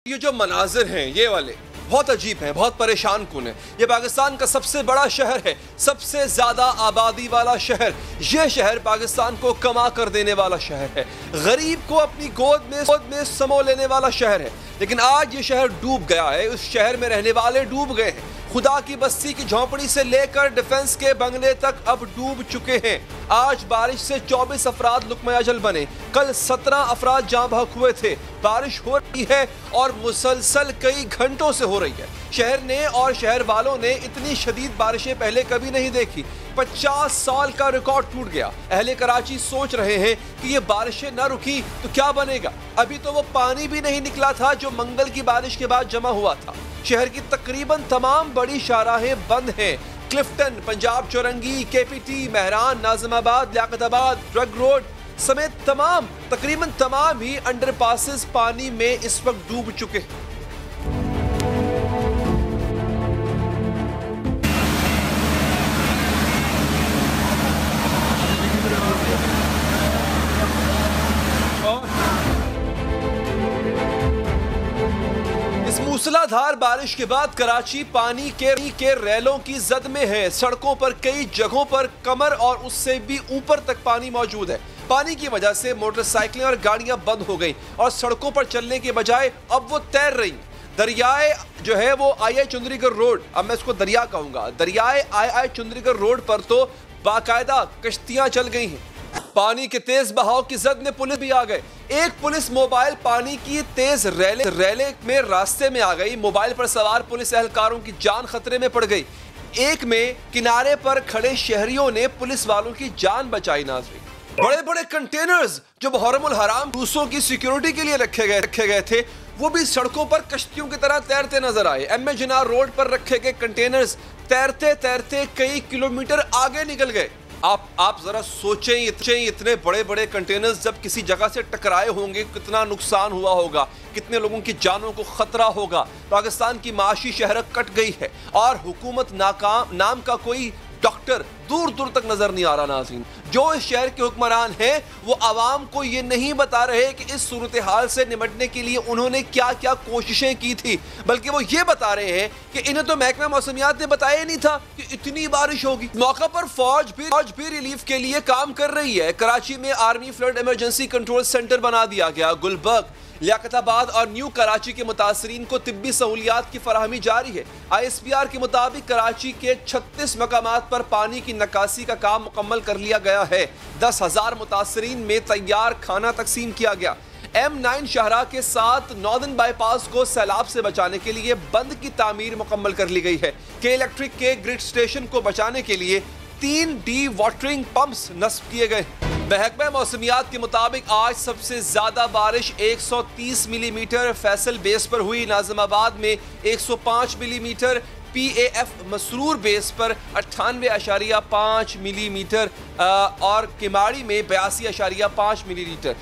ये जो मनाजिर हैं ये वाले बहुत अजीब हैं, बहुत परेशान कुन है। ये पाकिस्तान का सबसे बड़ा शहर है, सबसे ज्यादा आबादी वाला शहर। ये शहर पाकिस्तान को कमा कर देने वाला शहर है, गरीब को अपनी गोद में समो लेने वाला शहर है। लेकिन आज ये शहर डूब गया है, उस शहर में रहने वाले डूब गए हैं। खुदा की बस्ती की झोंपड़ी से लेकर डिफेंस के बंगले तक अब डूब चुके हैं। आज बारिश से 24 अफराद लुक़्मा अजल बने, कल 17 अफराद जाँ बहक हुए थे। बारिश हो रही है और मुसलसल कई घंटों से हो रही है। शहर ने और शहर वालों ने इतनी शदीद बारिशें पहले कभी नहीं देखी। 50 साल का रिकॉर्ड टूट गया। अहले कराची सोच रहे हैं कि ये बारिशें ना रुकी तो क्या बनेगा। अभी तो वो पानी भी नहीं निकला था जो मंगल की बारिश के बाद जमा हुआ था। शहर की तकरीबन तमाम बड़ी शाहराहें बंद हैं। क्लिफ्टन, पंजाब चौरंगी, केपीटी, महरान, नाजिमाबाद, लियाकताबाद, ड्रग रोड समेत तकरीबन तमाम ही अंडरपासेस पानी में इस वक्त डूब चुके हैं। मूसलाधार बारिश के बाद कराची पानी के रैलों की जद में है। सड़कों पर कई जगहों पर कमर और उससे भी ऊपर तक पानी मौजूद है। पानी की वजह से मोटरसाइकिलें और गाड़ियां बंद हो गईं और सड़कों पर चलने के बजाय अब वो तैर रही। दरियाए जो है वो आई चुंदरीगढ़ रोड, अब मैं इसको दरिया कहूंगा, दरियाए आई चुंदरीगढ़ रोड पर तो बाकायदा कश्तियां चल गई हैं। पानी के तेज बहाव की जद में पुलिस भी आ गए। एक पुलिस मोबाइल पानी की तेज रैले में रास्ते में आ गई। मोबाइल पर सवार पुलिस एहलकारों की जान खतरे में पड़ गई। एक में किनारे पर खड़े शहरियों ने पुलिस वालों की जान बचाई। नाज़रीन, बड़े बड़े कंटेनर्स जो मुहर्रमुल हराम रूसों की सिक्योरिटी के लिए रखे गए थे वो भी सड़कों पर कश्तियों की तरह तैरते नजर आए। एम ए जिनार रोड पर रखे गए कंटेनर्स तैरते तैरते कई किलोमीटर आगे निकल गए। आप जरा सोचें, इतने बड़े बड़े कंटेनर्स जब किसी जगह से टकराए होंगे कितना नुकसान हुआ होगा, कितने लोगों की जानों को खतरा होगा। पाकिस्तान की माशी शहरत कट गई है और हुकूमत नाम का कोई डॉक्टर दूर दूर तक नजर नहीं आ रहा। नाज़रीन, जो इस शहर के हुक्मरान हैं वो आवाम को ये नहीं बता रहे कि इस सूरत हाल से निपटने के लिए उन्होंने क्या क्या कोशिशें की थी, बल्कि वो ये बता रहे हैं कि इन्हें तो महकमा मौसमियात ने बताया नहीं था कि इतनी बारिश होगी। मौका पर फौज भी रिलीफ के लिए काम कर रही है। कराची में army flood emergency control centre बना दिया गया। गुलबर्ग, लियाकताबाद और न्यू कराची के मुतासरीन को तिब्बी सहूलियात की फराहमी जारी है। ISPR के मुताबिक कराची के 36 मकामात पर पानी की नकासी का काम मुकम्मल कर लिया गया है। 10,000 मुतासरीन में तैयार खाना तकसीम किया गया। M9 शाहराह के साथ नॉर्दर्न बाईपास को सैलाब से बचाने के लिए बंद की तामीर मुकम्मल कर ली गई है। के इलेक्ट्रिक के ग्रिड स्टेशन को बचाने के लिए 3 डी वाटरिंग पंप्स नस्ब किए गए। महकमा मौसमियात के मुताबिक आज सबसे ज्यादा बारिश 130 मिलीमीटर फैसल बेस पर हुई। नाजिमाबाद में 105 मिलीमीटर, PAF मसरूर बेस पर 98.5 मिलीमीटर और किमाड़ी में 82.5 मिलीमीटर।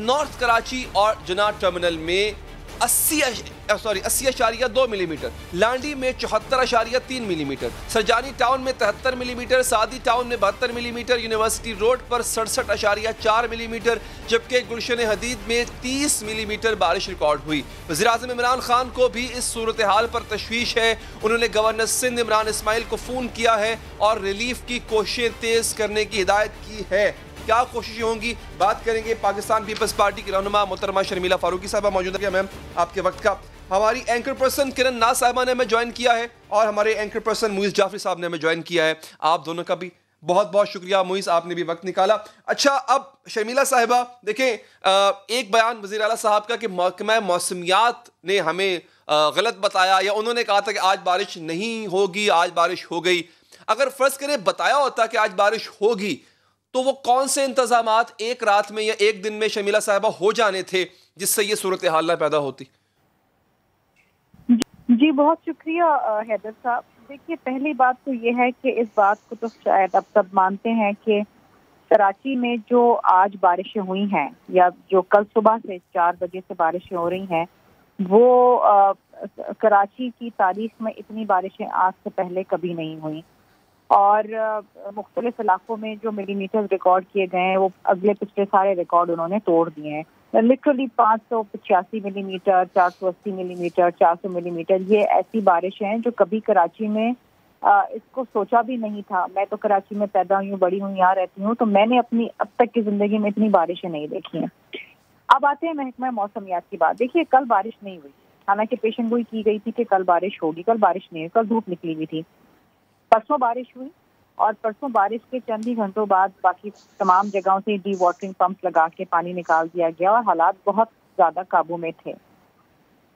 नॉर्थ कराची और जनाब टर्मिनल में 80.2 मिलीमीटर, लांडी में 74.3 मिलीमीटर, सरजानी टाउन में 73 मिलीमीटर, सादी टाउन में 72 मिलीमीटर, यूनिवर्सिटी रोड पर 67.4 मिलीमीटर, जबकि गुलशन हदीद में 30 मिलीमीटर बारिश रिकॉर्ड हुई। वज़ीर-ए-आज़म इमरान खान को भी इस सूरत हाल पर तशवीश है। उन्होंने गवर्नर सिंध इमरान इस्माइल को फ़ोन किया है और रिलीफ की कोशिशें तेज़ करने की हिदायत की है। क्या कोशिशें होंगी, बात करेंगे। पाकिस्तान पीपल्स पार्टी की रहनुमा मोहतरमा शर्मिला फारूकी साहबा मौजूद है। मैम, आपके वक्त का। हमारी एंकर पर्सन किरण नाज साहबा ने हमें ज्वाइन किया है और हमारे एंकर पर्सन मुइज़ जाफरी साहब ने हमें ज्वाइन किया है। आप दोनों का भी बहुत बहुत शुक्रिया। मुइज़, आपने भी वक्त निकाला। अच्छा, अब शर्मिला साहिबा देखें, एक बयान वज़ीर आला साहब का कि महकमा मौसमियात ने हमें गलत बताया या उन्होंने कहा था कि आज बारिश नहीं होगी, आज बारिश हो गई। अगर फ़र्ज़ करें बताया होता कि आज बारिश होगी तो वो कौन से इंतजामात एक रात में या एक दिन में शर्मिला साहिबा हो जाने थे जिससे ये सूरत हाल ना पैदा होती? जी बहुत शुक्रिया हैदर साहब। देखिए, पहली बात तो ये है कि इस बात को तो शायद अब सब मानते हैं कि कराची में जो आज बारिशें हुई हैं या जो कल सुबह से 4 बजे से बारिशें हो रही हैं वो कराची की तारीख में इतनी बारिशें आज से पहले कभी नहीं हुई। और मुख्तलिफ इलाकों में जो मिलीमीटर रिकॉर्ड किए गए हैं वो अगले पिछले सारे रिकॉर्ड उन्होंने तोड़ दिए हैं। लिटरली 585 मिलीमीटर, 480 मिलीमीटर, 400 मिलीमीटर, ये ऐसी बारिश हैं जो कभी कराची में इसको सोचा भी नहीं था। मैं तो कराची में पैदा हुई हूँ, बड़ी हूँ, यहाँ रहती हूँ, तो मैंने अपनी अब तक की जिंदगी में इतनी बारिशें नहीं देखी हैं। अब आते हैं महकमा मौसमियात की बात। देखिए, कल बारिश नहीं हुई, हालांकि पेशन गोई की गई थी कि कल बारिश होगी, कल बारिश नहीं हुई, कल धूप निकली हुई थी। परसों बारिश हुई और परसों बारिश के चंद ही घंटों बाद बाकी तमाम जगहों से डी वाटरिंग पंप लगा के पानी निकाल दिया गया और हालात बहुत ज्यादा काबू में थे।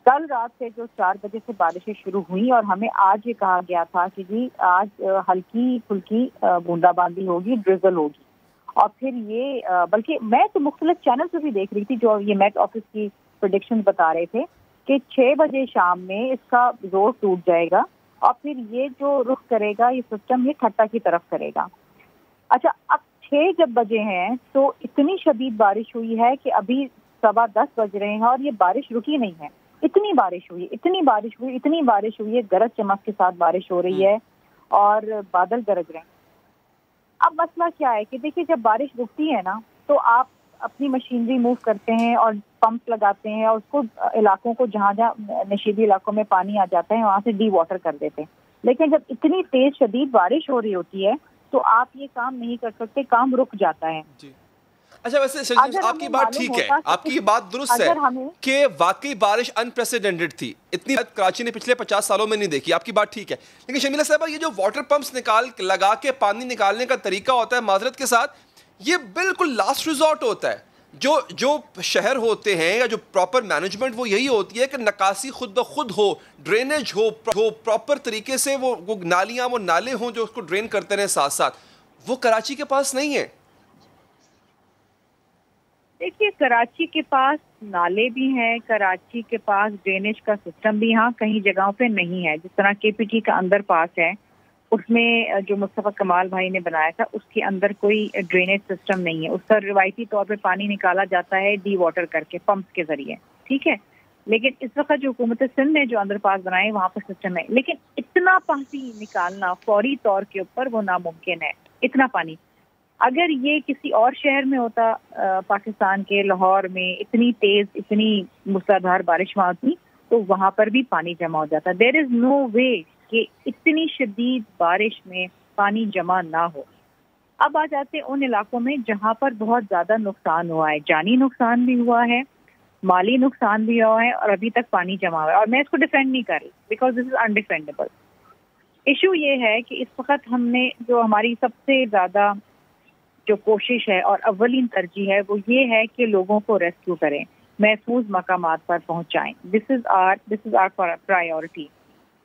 कल रात से जो 4 बजे से बारिशें शुरू हुई और हमें आज ये कहा गया था कि जी आज हल्की फुल्की बूंदाबांदी होगी, ड्रिजल होगी। और फिर ये बल्कि मैं तो मुख्तलिफ चैनल पे भी देख रही थी जो ये मेट ऑफिस की प्रेडिक्शन बता रहे थे कि 6 बजे शाम में इसका जोर टूट जाएगा और फिर ये जो रुख करेगा ये सिस्टम ये ठट्टा की तरफ करेगा। अच्छा, अब 6 जब बजे हैं तो इतनी शदीद बारिश हुई है कि अभी 10:15 बज रहे हैं और ये बारिश रुकी नहीं है। इतनी बारिश हुई, इतनी बारिश हुई, इतनी बारिश हुई है, गरज चमक के साथ बारिश हो रही है और बादल गरज रहे हैं। अब मसला क्या है कि देखिए, जब बारिश रुकती है ना तो आप अपनी मशीनरी मूव करते हैं और पंप लगाते हैं और उसको इलाकों को जहाँ जहाँ नशीबी इलाकों में पानी आ जाता है वहाँ से डी वाटर कर देते हैं। लेकिन जब इतनी तेज शदीद बारिश हो रही होती है तो आप ये काम नहीं कर सकते, काम रुक जाता है जी। अच्छा, वैसे आपकी बात ठीक है, आपकी ये बात दुरुस्त है कि वाकई बारिश अनप्रेसिडेंटेड थी, इतनी कराची ने पिछले 50 सालों में नहीं देखी, आपकी बात ठीक है। लेकिन शर्मिला साहब, ये जो वाटर पंप्स लगा के पानी निकालने का तरीका होता है, माजरत के साथ, ये बिल्कुल लास्ट रिजॉर्ट होता है। जो शहर होते हैं या जो प्रॉपर मैनेजमेंट वो यही होती है कि निकासी खुद ब खुद हो, ड्रेनेज हो प्रॉपर तरीके से, वो नालियाँ, वो नाले हों जो उसको ड्रेन करते रहे साथ साथ। वो कराची के पास नहीं है। देखिए, कराची के पास नाले भी हैं, कराची के पास ड्रेनेज का सिस्टम भी यहाँ कई जगहों पे नहीं है। जिस तरह केपीटी का अंदर पास है, उसमें जो मुस्तफा कमाल भाई ने बनाया था उसके अंदर कोई ड्रेनेज सिस्टम नहीं है। उस पर रिवायती तौर पे पानी निकाला जाता है डी वाटर करके पंप के जरिए, ठीक है। लेकिन इस वक्त जो हुकूमत सिंध ने जो अंडर पास बनाए वहाँ पर सिस्टम है, लेकिन इतना पानी निकालना फौरी तौर के ऊपर वो नामुमकिन है। इतना पानी अगर ये किसी और शहर में होता, पाकिस्तान के लाहौर में इतनी तेज, इतनी मूसलाधार बारिश वहाँ होती तो वहाँ पर भी पानी जमा हो जाता। देयर इज नो वे कि इतनी शदीद बारिश में पानी जमा ना हो। अब आ जाते हैं उन इलाकों में जहाँ पर बहुत ज्यादा नुकसान हुआ है, जानी नुकसान भी हुआ है, माली नुकसान भी हुआ है और अभी तक पानी जमा हुआ है। और मैं इसको डिफेंड नहीं कर रही बिकॉज दिस इज अनडिफेंडेबल। इशू ये है कि इस वक्त हमने जो हमारी सबसे ज्यादा जो कोशिश है और अव्वलीन तरजीह है वो ये है कि लोगों को रेस्क्यू करें, महफूज मकामात पर पहुंचाएं। This is our priority.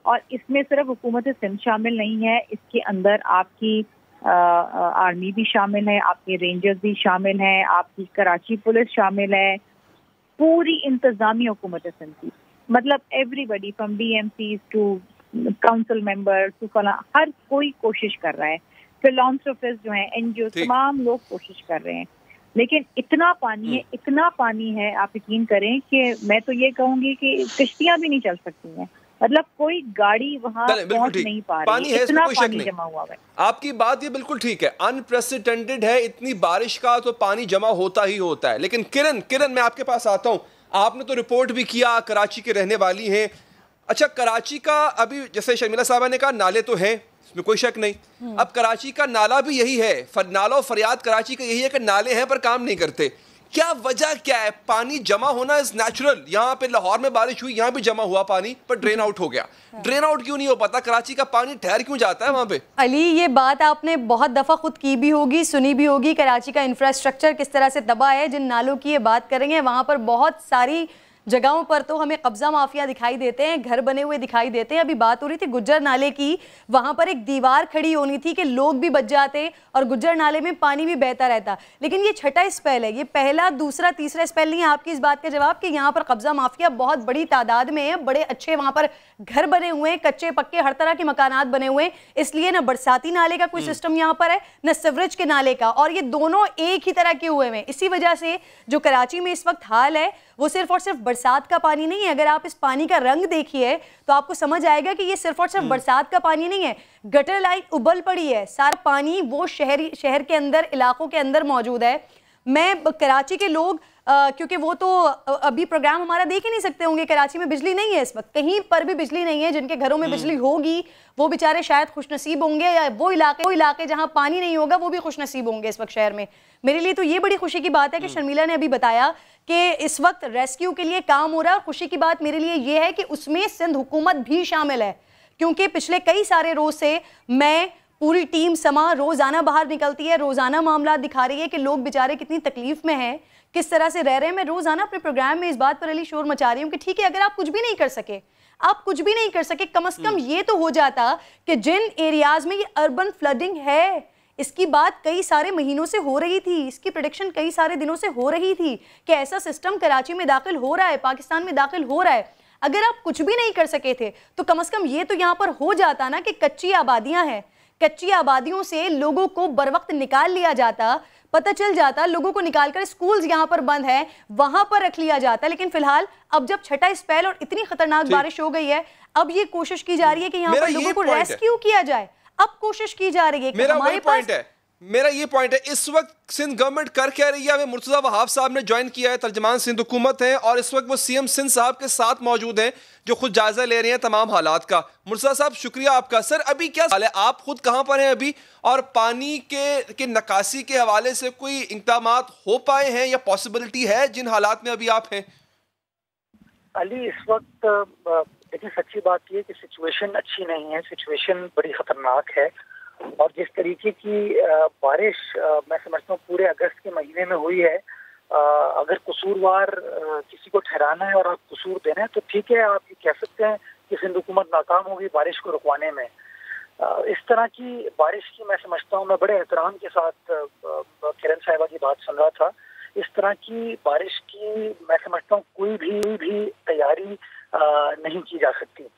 और इसमें सिर्फ हुकूमत सिंध शामिल नहीं है, इसके अंदर आपकी आर्मी भी शामिल है, आपके रेंजर्स भी शामिल हैं, आपकी कराची पुलिस शामिल है, पूरी इंतजामी हुकूमत सिंध की, मतलब everybody from DMCs to council member to हर कोई कोशिश कर रहा है। फिलॉन्थ्रोपिस्ट जो है, NGO, तमाम लोग कोशिश कर रहे हैं। लेकिन इतना पानी है, इतना पानी है, आप यकीन करें कि मैं तो ये कहूंगी कि कश्तियां भी नहीं चल सकती हैं, मतलब कोई गाड़ी वहाँ पहुंच नहीं पा रही, पानी है, इतना कोई पानी शक जमा हुआ है। आपकी बात ये बिल्कुल ठीक है, अनप्रेसिडेंटेड है, इतनी बारिश का तो पानी जमा होता ही होता है। लेकिन किरण मैं आपके पास आता हूँ, आपने तो रिपोर्ट भी किया, कराची के रहने वाली हैं। अच्छा, कराची का अभी जैसे शर्मिला साहबा ने कहा नाले तो हैं, इसमें कोई शक नहीं। अब कराची का नाला भी यही है, नाला और फरियाद कराची का यही है कि नाले हैं पर काम नहीं करते। क्या वजह क्या है? पानी जमा होना इज नेचुरल, यहाँ पे लाहौर में बारिश हुई, यहाँ भी जमा हुआ पानी पर ड्रेन आउट हो गया। ड्रेन आउट क्यों नहीं हो पाता? कराची का पानी ठहर क्यों जाता है वहाँ पे? अली, ये बात आपने बहुत दफा खुद की भी होगी, सुनी भी होगी, कराची का इंफ्रास्ट्रक्चर किस तरह से तबाह है। जिन नालों की ये बात करेंगे वहाँ पर बहुत सारी जगहों पर तो हमें कब्जा माफिया दिखाई देते हैं, घर बने हुए दिखाई देते हैं। अभी बात हो रही थी गुज्जर नाले की, वहां पर एक दीवार खड़ी होनी थी कि लोग भी बच जाते और गुज्जर नाले में पानी भी बहता रहता। लेकिन ये छठा स्पेल है, ये पहला, दूसरा, तीसरा स्पेल नहीं है। आपकी इस बात का जवाब कि यहाँ पर कब्जा माफिया बहुत बड़ी तादाद में है, बड़े अच्छे वहां पर घर बने हुए हैं, कच्चे पक्के हर तरह के मकानात बने हुए हैं। इसलिए ना बरसाती नाले का कोई सिस्टम यहाँ पर है, न सीवरेज के नाले का, और ये दोनों एक ही तरह के हुए हैं। इसी वजह से जो कराची में इस वक्त हाल है वो सिर्फ और सिर्फ बरसात का पानी नहीं है। अगर आप इस पानी का रंग देखिए तो आपको समझ आएगा कि ये सिर्फ और सिर्फ बरसात का पानी नहीं है, गटर लाइन उबल पड़ी है, सारा पानी वो शहर के अंदर, इलाकों के अंदर मौजूद है। मैं कराची के लोग क्योंकि वो तो अभी प्रोग्राम हमारा देख ही नहीं सकते होंगे। कराची में बिजली नहीं है इस वक्त, कहीं पर भी बिजली नहीं है। जिनके घरों में बिजली होगी वो बेचारे शायद खुशनसीब होंगे, या वो इलाके जहां पानी नहीं होगा वो भी खुशनसीब होंगे इस वक्त शहर में। मेरे लिए तो ये बड़ी खुशी की बात है कि शर्मिला ने अभी बताया कि इस वक्त रेस्क्यू के लिए काम हो रहा है। और खुशी की बात मेरे लिए ये है कि उसमें सिंध हुकूमत भी शामिल है, क्योंकि पिछले कई सारे रोज से मैं, पूरी टीम समा रोजाना बाहर निकलती है, रोजाना मामला दिखा रही है कि लोग बेचारे कितनी तकलीफ में हैं, किस तरह से रह रहे हैं। मैं रोजाना अपने प्रोग्राम में इस बात पर अली शोर मचा रही हूँ कि ठीक है, अगर आप कुछ भी नहीं कर सके, कम से कम ये तो हो जाता कि जिन एरियाज में ये अर्बन फ्लडिंग है, इसकी बात कई सारे महीनों से हो रही थी, इसकी प्रेडिक्शन कई सारे दिनों से हो रही थी कि ऐसा सिस्टम कराची में दाखिल हो रहा है, पाकिस्तान में दाखिल हो रहा है। अगर आप कुछ भी नहीं कर सके थे तो कम से कम ये तो यहां पर हो जाता ना कि कच्ची आबादियां हैं, कच्ची आबादियों से लोगों को बर वक्त निकाल लिया जाता, पता चल जाता, लोगों को निकालकर स्कूल्स यहां पर बंद है वहां पर रख लिया जाता। लेकिन फिलहाल अब जब छठा स्पेल और इतनी खतरनाक बारिश हो गई है, अब ये कोशिश की जा रही है कि यहां पर लोगों को रेस्क्यू किया जाए। अब कोशिश की जा रही है कि हमारे पास, मेरा ये पॉइंट है, इस वक्त सिंध गवर्नमेंट कर क्या रही है? हमें मुर्तजा वहाब साहब ने ज्वाइन किया है, तर्जमान सिंध हुकूमत है, और इस वक्त वो सीएम सिंध साहब के साथ मौजूद हैं जो खुद जायजा ले रहे हैं तमाम हालात का। मुर्तजा साहब शुक्रिया आपका। सर अभी क्या हाल है, आप खुद कहां पर हैं अभी, और पानी के नकासी के हवाले से कोई इक़दाम हो पाए हैं या पॉसिबिलिटी है जिन हालात में अभी आप हैं? अली, इस वक्त देखिए, सच्ची बात ये कि सिचुएशन अच्छी नहीं है, सिचुएशन बड़ी खतरनाक है। और जिस तरीके की बारिश मैं समझता हूँ पूरे अगस्त के महीने में हुई है, अगर कसूरवार किसी को ठहराना है और आप कसूर देना है तो ठीक है, आप ये कह सकते हैं कि सिंध हुकूमत नाकाम होगी बारिश को रुकवाने में। इस तरह की बारिश की मैं समझता हूँ, मैं बड़े एहतराम के साथ किरण साहिबा की बात सुन रहा था, इस तरह की बारिश की मैं समझता हूँ कोई भी तैयारी नहीं की जा सकती।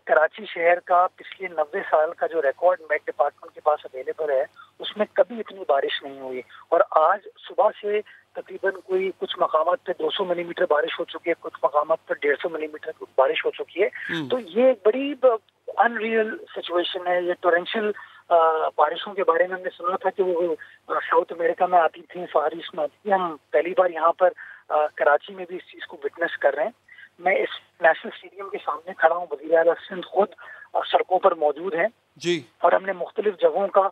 कराची शहर का पिछले 90 साल का जो रिकॉर्ड मेट डिपार्टमेंट के पास अवेलेबल है, उसमें कभी इतनी बारिश नहीं हुई। और आज सुबह से तकरीबन कोई कुछ मकामात पे 200 मिलीमीटर बारिश हो चुकी है, कुछ मकामात पे 150 मिलीमीटर बारिश हो चुकी है। तो ये एक बड़ी अनरियल सिचुएशन है। ये टोरेंशियल बारिशों के बारे में हमने सुना था कि वो साउथ अमेरिका में आती थी, फार ईस्ट में आती थी। हम पहली बार यहाँ पर कराची में भी इस चीज को विटनेस कर रहे हैं। मैं इस नेशनल स्टेडियम के सामने खड़ा हूँ, वज़ीर आला सिंध खुद सड़कों पर मौजूद हैं जी, और हमने मुख्तलिफ जगहों का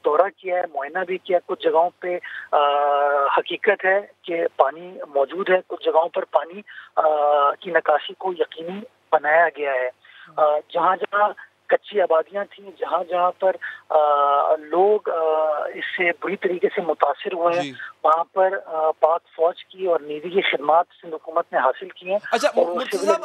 दौरा किया है, मुआयना भी किया। कुछ जगहों पे हकीकत है कि पानी मौजूद है, कुछ जगहों पर पानी की निकासी को यकीनी बनाया गया है। जहाँ जहाँ कच्ची आबादियां थी, जहाँ जहाँ पर लोग इससे बुरी तरीके से मुतासिर हुए हैं, वहाँ पर पाक फौज की और नेवी की खिदमात सिंध हुकूमत ने हासिल की हैं। अच्छा मुर्तज़ा, अब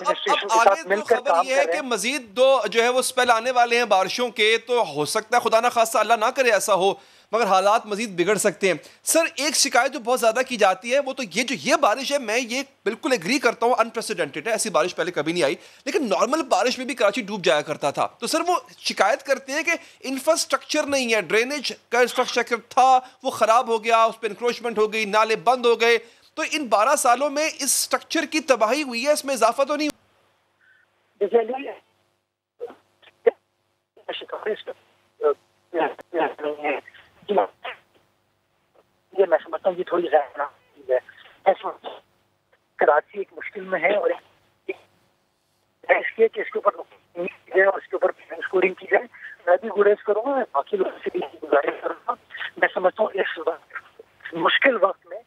आगे तो खबर यह है कि मजीद दो जो है वो स्पेल आने वाले हैं बारिशों के, तो हो सकता है खुदा ना खास्ता अल्लाह ना करे ऐसा हो, मगर हालात मजीद बिगड़ सकते हैं। सर एक शिकायत जो बहुत ज़्यादा की जाती है वो तो ये बारिश है, मैं ये बिल्कुल एग्री करता हूँ, अनप्रेसिडेंटेड है, ऐसी बारिश पहले कभी नहीं आई, लेकिन नॉर्मल बारिश में भी कराची डूब जाया करता था। तो सर वो शिकायत करते हैं कि इंफ्रास्ट्रक्चर नहीं है, ड्रेनेज का इंफ्रास्ट्रक्चर था वो ख़राब हो गया, उस पर इंक्रोचमेंट हो गई, नाले बंद हो गए। तो इन 12 सालों में इस स्ट्रक्चर की तबाही हुई है, इसमें इजाफा तो नहीं? ये मैं समझता हूँ ये थोड़ी ज़्यादा है। कराची एक मुश्किल में है और इसके ऊपर और इसके ऊपर स्कोरिंग की जाए। मैं भी गुरेज करूँगा, बाकी लोगों से भी गुजारिश करूँगा। मैं समझता हूँ इस मुश्किल वक्त में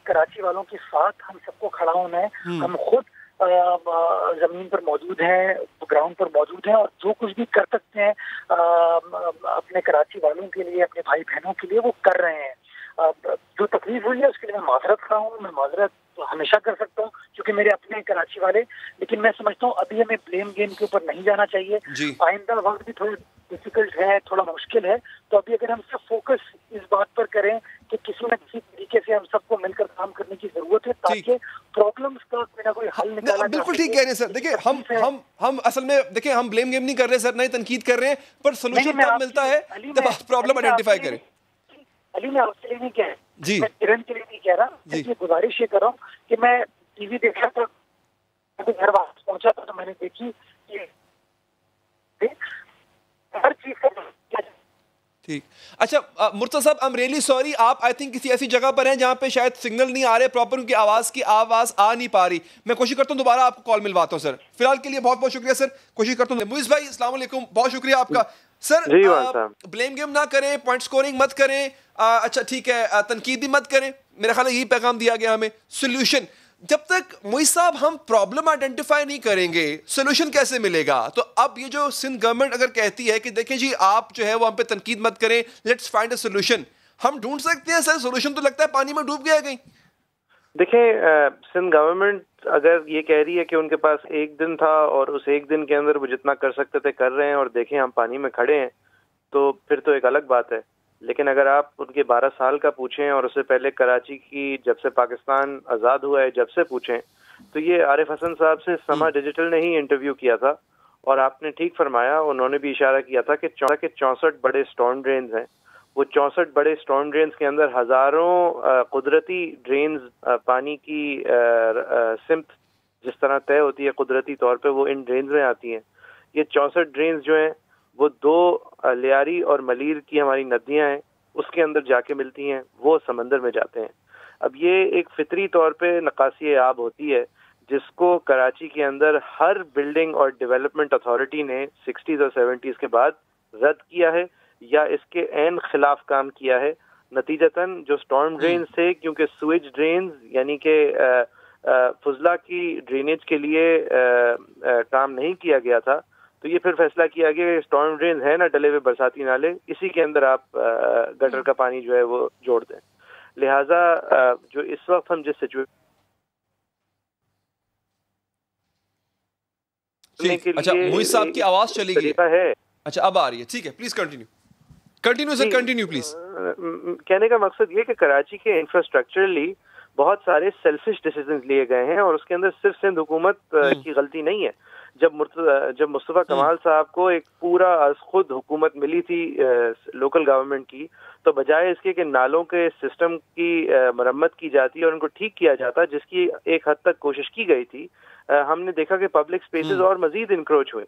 कराची वालों के साथ हम सबको खड़ा होना है। हम खुद जमीन पर मौजूद हैं, ग्राउंड पर मौजूद हैं और जो कुछ भी कर सकते हैं अपने कराची वालों के लिए, अपने भाई बहनों के लिए वो कर रहे हैं। जो तकलीफ हुई है उसके लिए मैं माजरत खड़ा हूँ, मैं माजरत तो हमेशा कर सकता हूँ क्योंकि मेरे अपने कराची वाले, लेकिन मैं समझता हूँ अभी हमें ब्लेम गेम के ऊपर नहीं जाना चाहिए। आइंदा वक्त भी थोड़ा डिफिकल्ट है, थोड़ा मुश्किल है, तो अभी अगर हम सब फोकस इस बात पर करें कि किसी न किसी तरीके से हम सबको मिलकर काम करने की जरूरत है ताकि प्रॉब्लम्स का कोई ना कोई हल निकाला। बिल्कुल ठीक कह रहे हैं सर। देखिए हम असल में देखिए हम ब्लेम गेम नहीं कर रहे सर, नहीं तनकीद कर रहे हैं, पर सोल्यूशन तब मिलता है जब आप प्रॉब्लम आइडेंटिफाई करें। अली मैं आपके लिए नहीं कह रहा जी, मैं किरण के लिए नहीं कह रहा, मैं गुजारिश ये कर रहा हूँ कि मैं टीवी देख रहा था, घर वापस पहुंचा था तो मैंने देखी कि हर चीज का ठीक। अच्छा मुर्तज़ा साहब, आई एम रियली सॉरी, आप आई थिंक किसी ऐसी जगह पर हैं जहाँ पे शायद सिग्नल नहीं आ रहे प्रॉपर, उनकी आवाज़ आ नहीं पा रही। मैं कोशिश करता हूँ दोबारा आपको कॉल मिलवाता हूँ सर। फिलहाल के लिए बहुत बहुत शुक्रिया सर, कोशिश करता हूँ। मुइज़ भाई अस्सलाम वालेकुम, बहुत शुक्रिया आपका। सर ब्लेम गेम ना करें, पॉइंट स्कोरिंग मत करें, अच्छा ठीक है, तनकीद भी मत करें, मेरा ख्याल है यही पैगाम दिया गया हमें। सोल्यूशन, जब तक मुइज़ साहब हम प्रॉब्लम आइडेंटिफाई नहीं करेंगे सोल्यूशन कैसे मिलेगा? तो अब ये जो सिंध गवर्नमेंट अगर कहती है कि देखें जी आप जो है वो हम पे तनकीद मत करें, लेट्स फाइंड अ सोल्यूशन, हम ढूंढ सकते हैं सर सोल्यूशन? तो लगता है पानी में डूब गया कहीं। देखें, सिंध गवर्नमेंट अगर ये कह रही है कि उनके पास एक दिन था और उस एक दिन के अंदर वो जितना कर सकते थे कर रहे हैं और देखें हम पानी में खड़े हैं, तो फिर तो एक अलग बात है। लेकिन अगर आप उनके 12 साल का पूछें और उससे पहले कराची की जब से पाकिस्तान आज़ाद हुआ है जब से पूछें, तो ये आरिफ हसन साहब से समा डिजिटल ने ही इंटरव्यू किया था और आपने ठीक फरमाया, उन्होंने भी इशारा किया था कि 64 बड़े स्टॉर्म ड्रेन्स हैं। वो 64 बड़े स्टॉर्म ड्रेन्स के अंदर हज़ारों कुदरती ड्रेन्स, पानी की सिमत जिस तरह तय होती है कुदरती तौर पे वो इन ड्रेन्स में आती हैं। ये 64 ड्रेन्स जो हैं वो 2 लियारी और मलीर की हमारी नदियां हैं उसके अंदर जाके मिलती हैं, वो समंदर में जाते हैं। अब ये एक फितरी तौर पे नकासी आब होती है जिसको कराची के अंदर हर बिल्डिंग और डेवलपमेंट अथॉरिटी ने 60s और 70s के बाद रद्द किया है या इसके ऐन खिलाफ काम किया है। नतीजतन जो स्टॉर्म ड्रेन्स थे, क्योंकि स्विच ड्रेन्स यानी कि फुजला की ड्रेनेज के लिए काम नहीं किया गया था, तो ये फिर फैसला किया गया स्टॉर्म ड्रेन है ना डले हुए बरसाती नाले, इसी के अंदर आप गटर का पानी जो है वो जोड़ दें। लिहाजा जो इस वक्त हम जिस सिचुएशन, अच्छा मुइज़ साहब की आवाज चली गई है, अच्छा अब आ रही है, ठीक है, please continue sir, continue please. कहने का मकसद ये कि कराची के इंफ्रास्ट्रक्चरली बहुत सारे सेल्फिश डिसीजंस लिए गए हैं और उसके अंदर सिर्फ सिंध हुकूमत की गलती नहीं है। जब मुस्तफा कमाल साहब को एक पूरा खुद हुकूमत मिली थी लोकल गवर्नमेंट की, तो बजाय इसके कि नालों के सिस्टम की मरम्मत की जाती और उनको ठीक किया जाता, जिसकी एक हद तक कोशिश की गई थी, हमने देखा कि पब्लिक स्पेसेस और मजीद इंक्रोच हुए।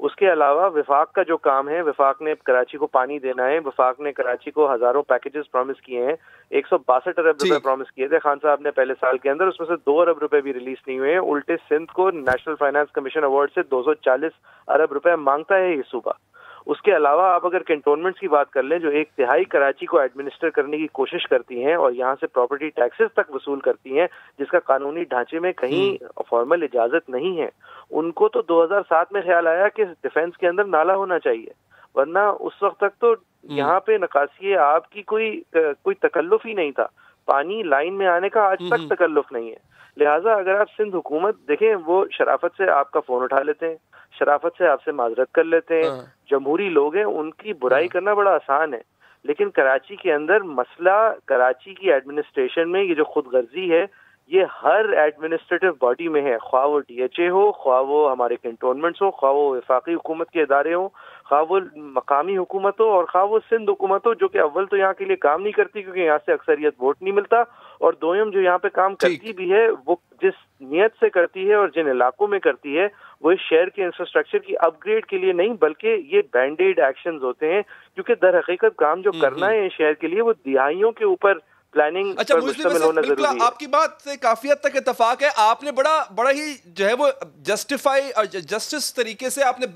उसके अलावा विफाक का जो काम है, विफाक ने कराची को पानी देना है, विफाक ने कराची को हजारों पैकेजेस प्रॉमिस किए हैं, 162 अरब रुपए प्रॉमिस किए थे खान साहब ने पहले साल के अंदर, उसमें से 2 अरब रुपए भी रिलीज नहीं हुए हैं। उल्टे सिंध को नेशनल फाइनेंस कमीशन अवार्ड से 240 अरब रुपए मांगता है ये सूबा। उसके अलावा आप अगर कैंटोनमेंट्स की बात कर लें, जो 1/3 कराची को एडमिनिस्टर करने की कोशिश करती हैं और यहाँ से प्रॉपर्टी टैक्सेस तक वसूल करती हैं, जिसका कानूनी ढांचे में कहीं फॉर्मल इजाजत नहीं है, उनको तो 2007 में ख्याल आया कि डिफेंस के अंदर नाला होना चाहिए, वरना उस वक्त तक तो यहाँ पे नकासी आपकी कोई तकल्लुफ ही नहीं था। पानी लाइन में आने का आज तक तकल्लुफ नहीं है। लिहाजा अगर आप सिंध हुकूमत देखें, वो शराफत से आपका फोन उठा लेते हैं, शराफत से आपसे माजरत कर लेते हैं, जमहूरी लोग हैं, उनकी बुराई करना बड़ा आसान है। लेकिन कराची के अंदर मसला, कराची की एडमिनिस्ट्रेशन में ये जो खुदगर्जी है, ये हर एडमिनिस्ट्रेटिव बॉडी में है, ख्वाह वो DHA हो, ख्वाह वो हमारे कैंटोनमेंट्स हो, ख्वाह वो वफाकी हुकूमत के इदारे हो, ख्वाह वो मकामी हुकूमत हो और ख्वाह वो सिंध हुकूमत हो, जो कि अव्वल तो यहाँ के लिए काम नहीं करती क्योंकि यहाँ से अक्सरियत वोट नहीं मिलता, और दोयम जो यहाँ पे काम करती भी है वो जिस नियत से करती है और जिन इलाकों में करती है, वो इस शहर के इंफ्रास्ट्रक्चर की अपग्रेड के लिए नहीं, बल्कि ये बैंडेड एक्शंस होते हैं, क्योंकि दर हकीकत काम जो करना है इस शहर के लिए वो दिहाइयों के ऊपर प्लानिंग पर मुश्तमिल होना जरूरी है। आपकी बात से काफी हद तक इत्तेफाक है। आपने बड़ा ही जो है वो जस्टिफाई और जस्टिस तरीके से आपने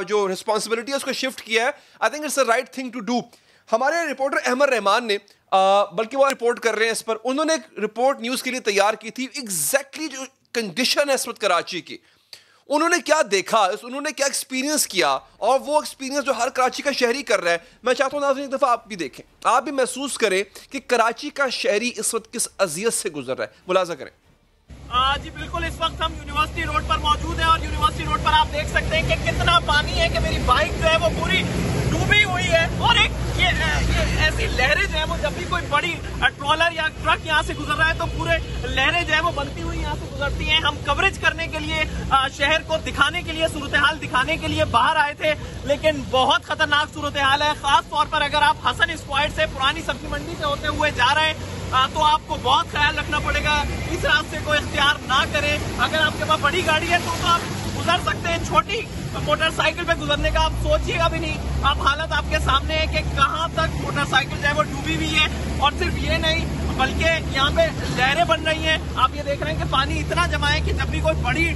जो रिस्पॉन्सिबिलिटी है उसको शिफ्ट किया है। I think it's the right thing to do. हमारे रिपोर्टर अहमद रहमान ने बल्कि वो रिपोर्ट कर रहे हैं इस पर, उन्होंने एक रिपोर्ट न्यूज के लिए तैयार की थी, एग्जैक्टली जो कंडीशन है इस वक्त कराची की, उन्होंने क्या देखा, उन्होंने क्या एक्सपीरियंस किया, और वो एक्सपीरियंस जो हर कराची का शहरी कर रहा है, मैं चाहता हूँ नाज़रीन एक दफ़ा आप भी देखें, आप भी महसूस करें कि कराची का शहरी इस वक्त किस अजियत से गुजर रहा है। मुलाजा करें। जी बिल्कुल, इस वक्त हम यूनिवर्सिटी रोड पर मौजूद हैं और यूनिवर्सिटी रोड पर आप देख सकते हैं कि कितना पानी है कि मेरी बाइक जो है वो पूरी डूबी हुई है, और ये ऐसी लहरें जो है वो जब भी कोई बड़ी ट्रॉलर या ट्रक यहाँ से गुजर रहा है तो पूरे लहरें जो है वो बनती हुई यहाँ से गुजरती हैं। हम कवरेज करने के लिए, शहर को दिखाने के लिए, सूरत हाल दिखाने के लिए बाहर आए थे, लेकिन बहुत खतरनाक सूरत हाल है। खास तौर पर अगर आप हसन स्क्वायर से पुरानी सब्जी मंडी से होते हुए जा रहे हैं तो आपको बहुत ख्याल रखना पड़ेगा, इस रास्ते को इख्तियार ना करें। अगर आपके पास बड़ी गाड़ी है तो आप गुजर सकते हैं। छोटी मोटरसाइकिल पे गुजरने का आप सोचिएगा भी नहीं। आप हालत आपके सामने है कि कहाँ तक मोटरसाइकिल जो है वो डूबी हुई है। और सिर्फ ये नहीं बल्कि यहाँ पे लहरें बन रही हैं। आप ये देख रहे हैं कि पानी इतना जमा है कि जब भी कोई बड़ी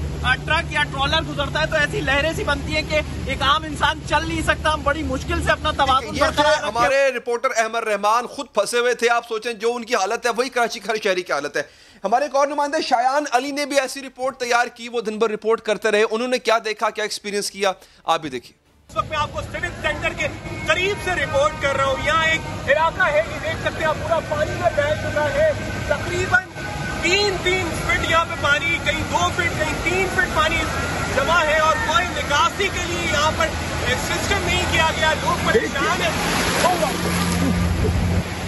ट्रक या ट्रॉलर गुजरता है तो ऐसी लहरें सी बनती है कि एक आम इंसान चल नहीं सकता। हम बड़ी मुश्किल से अपना तवाज़ुन बरकरार रखें। हमारे रिपोर्टर अहमद रहमान खुद फंसे हुए थे। आप सोचें जो उनकी हालत है वही कराची हर शहरी की हालत है। हमारे एक और नुमाइंदे शायान अली ने भी ऐसी रिपोर्ट तैयार की। वो दिन भर रिपोर्ट करते रहे। उन्होंने क्या देखा, क्या एक्सपीरियंस किया, आप भी देखिए। इस वक्त मैं आपको सिविक सेंटर के करीब से रिपोर्ट कर रहा हूँ। यहाँ एक इलाका है, ये देख सकते हैं आप, पूरा पानी में बह चुका है। तकरीबन 3 फीट यहाँ पे पानी, कहीं 2 फीट, कहीं 3 फीट पानी जमा है और कोई निकासी के लिए यहाँ पर सिस्टम नहीं किया गया। लोग परेशान है,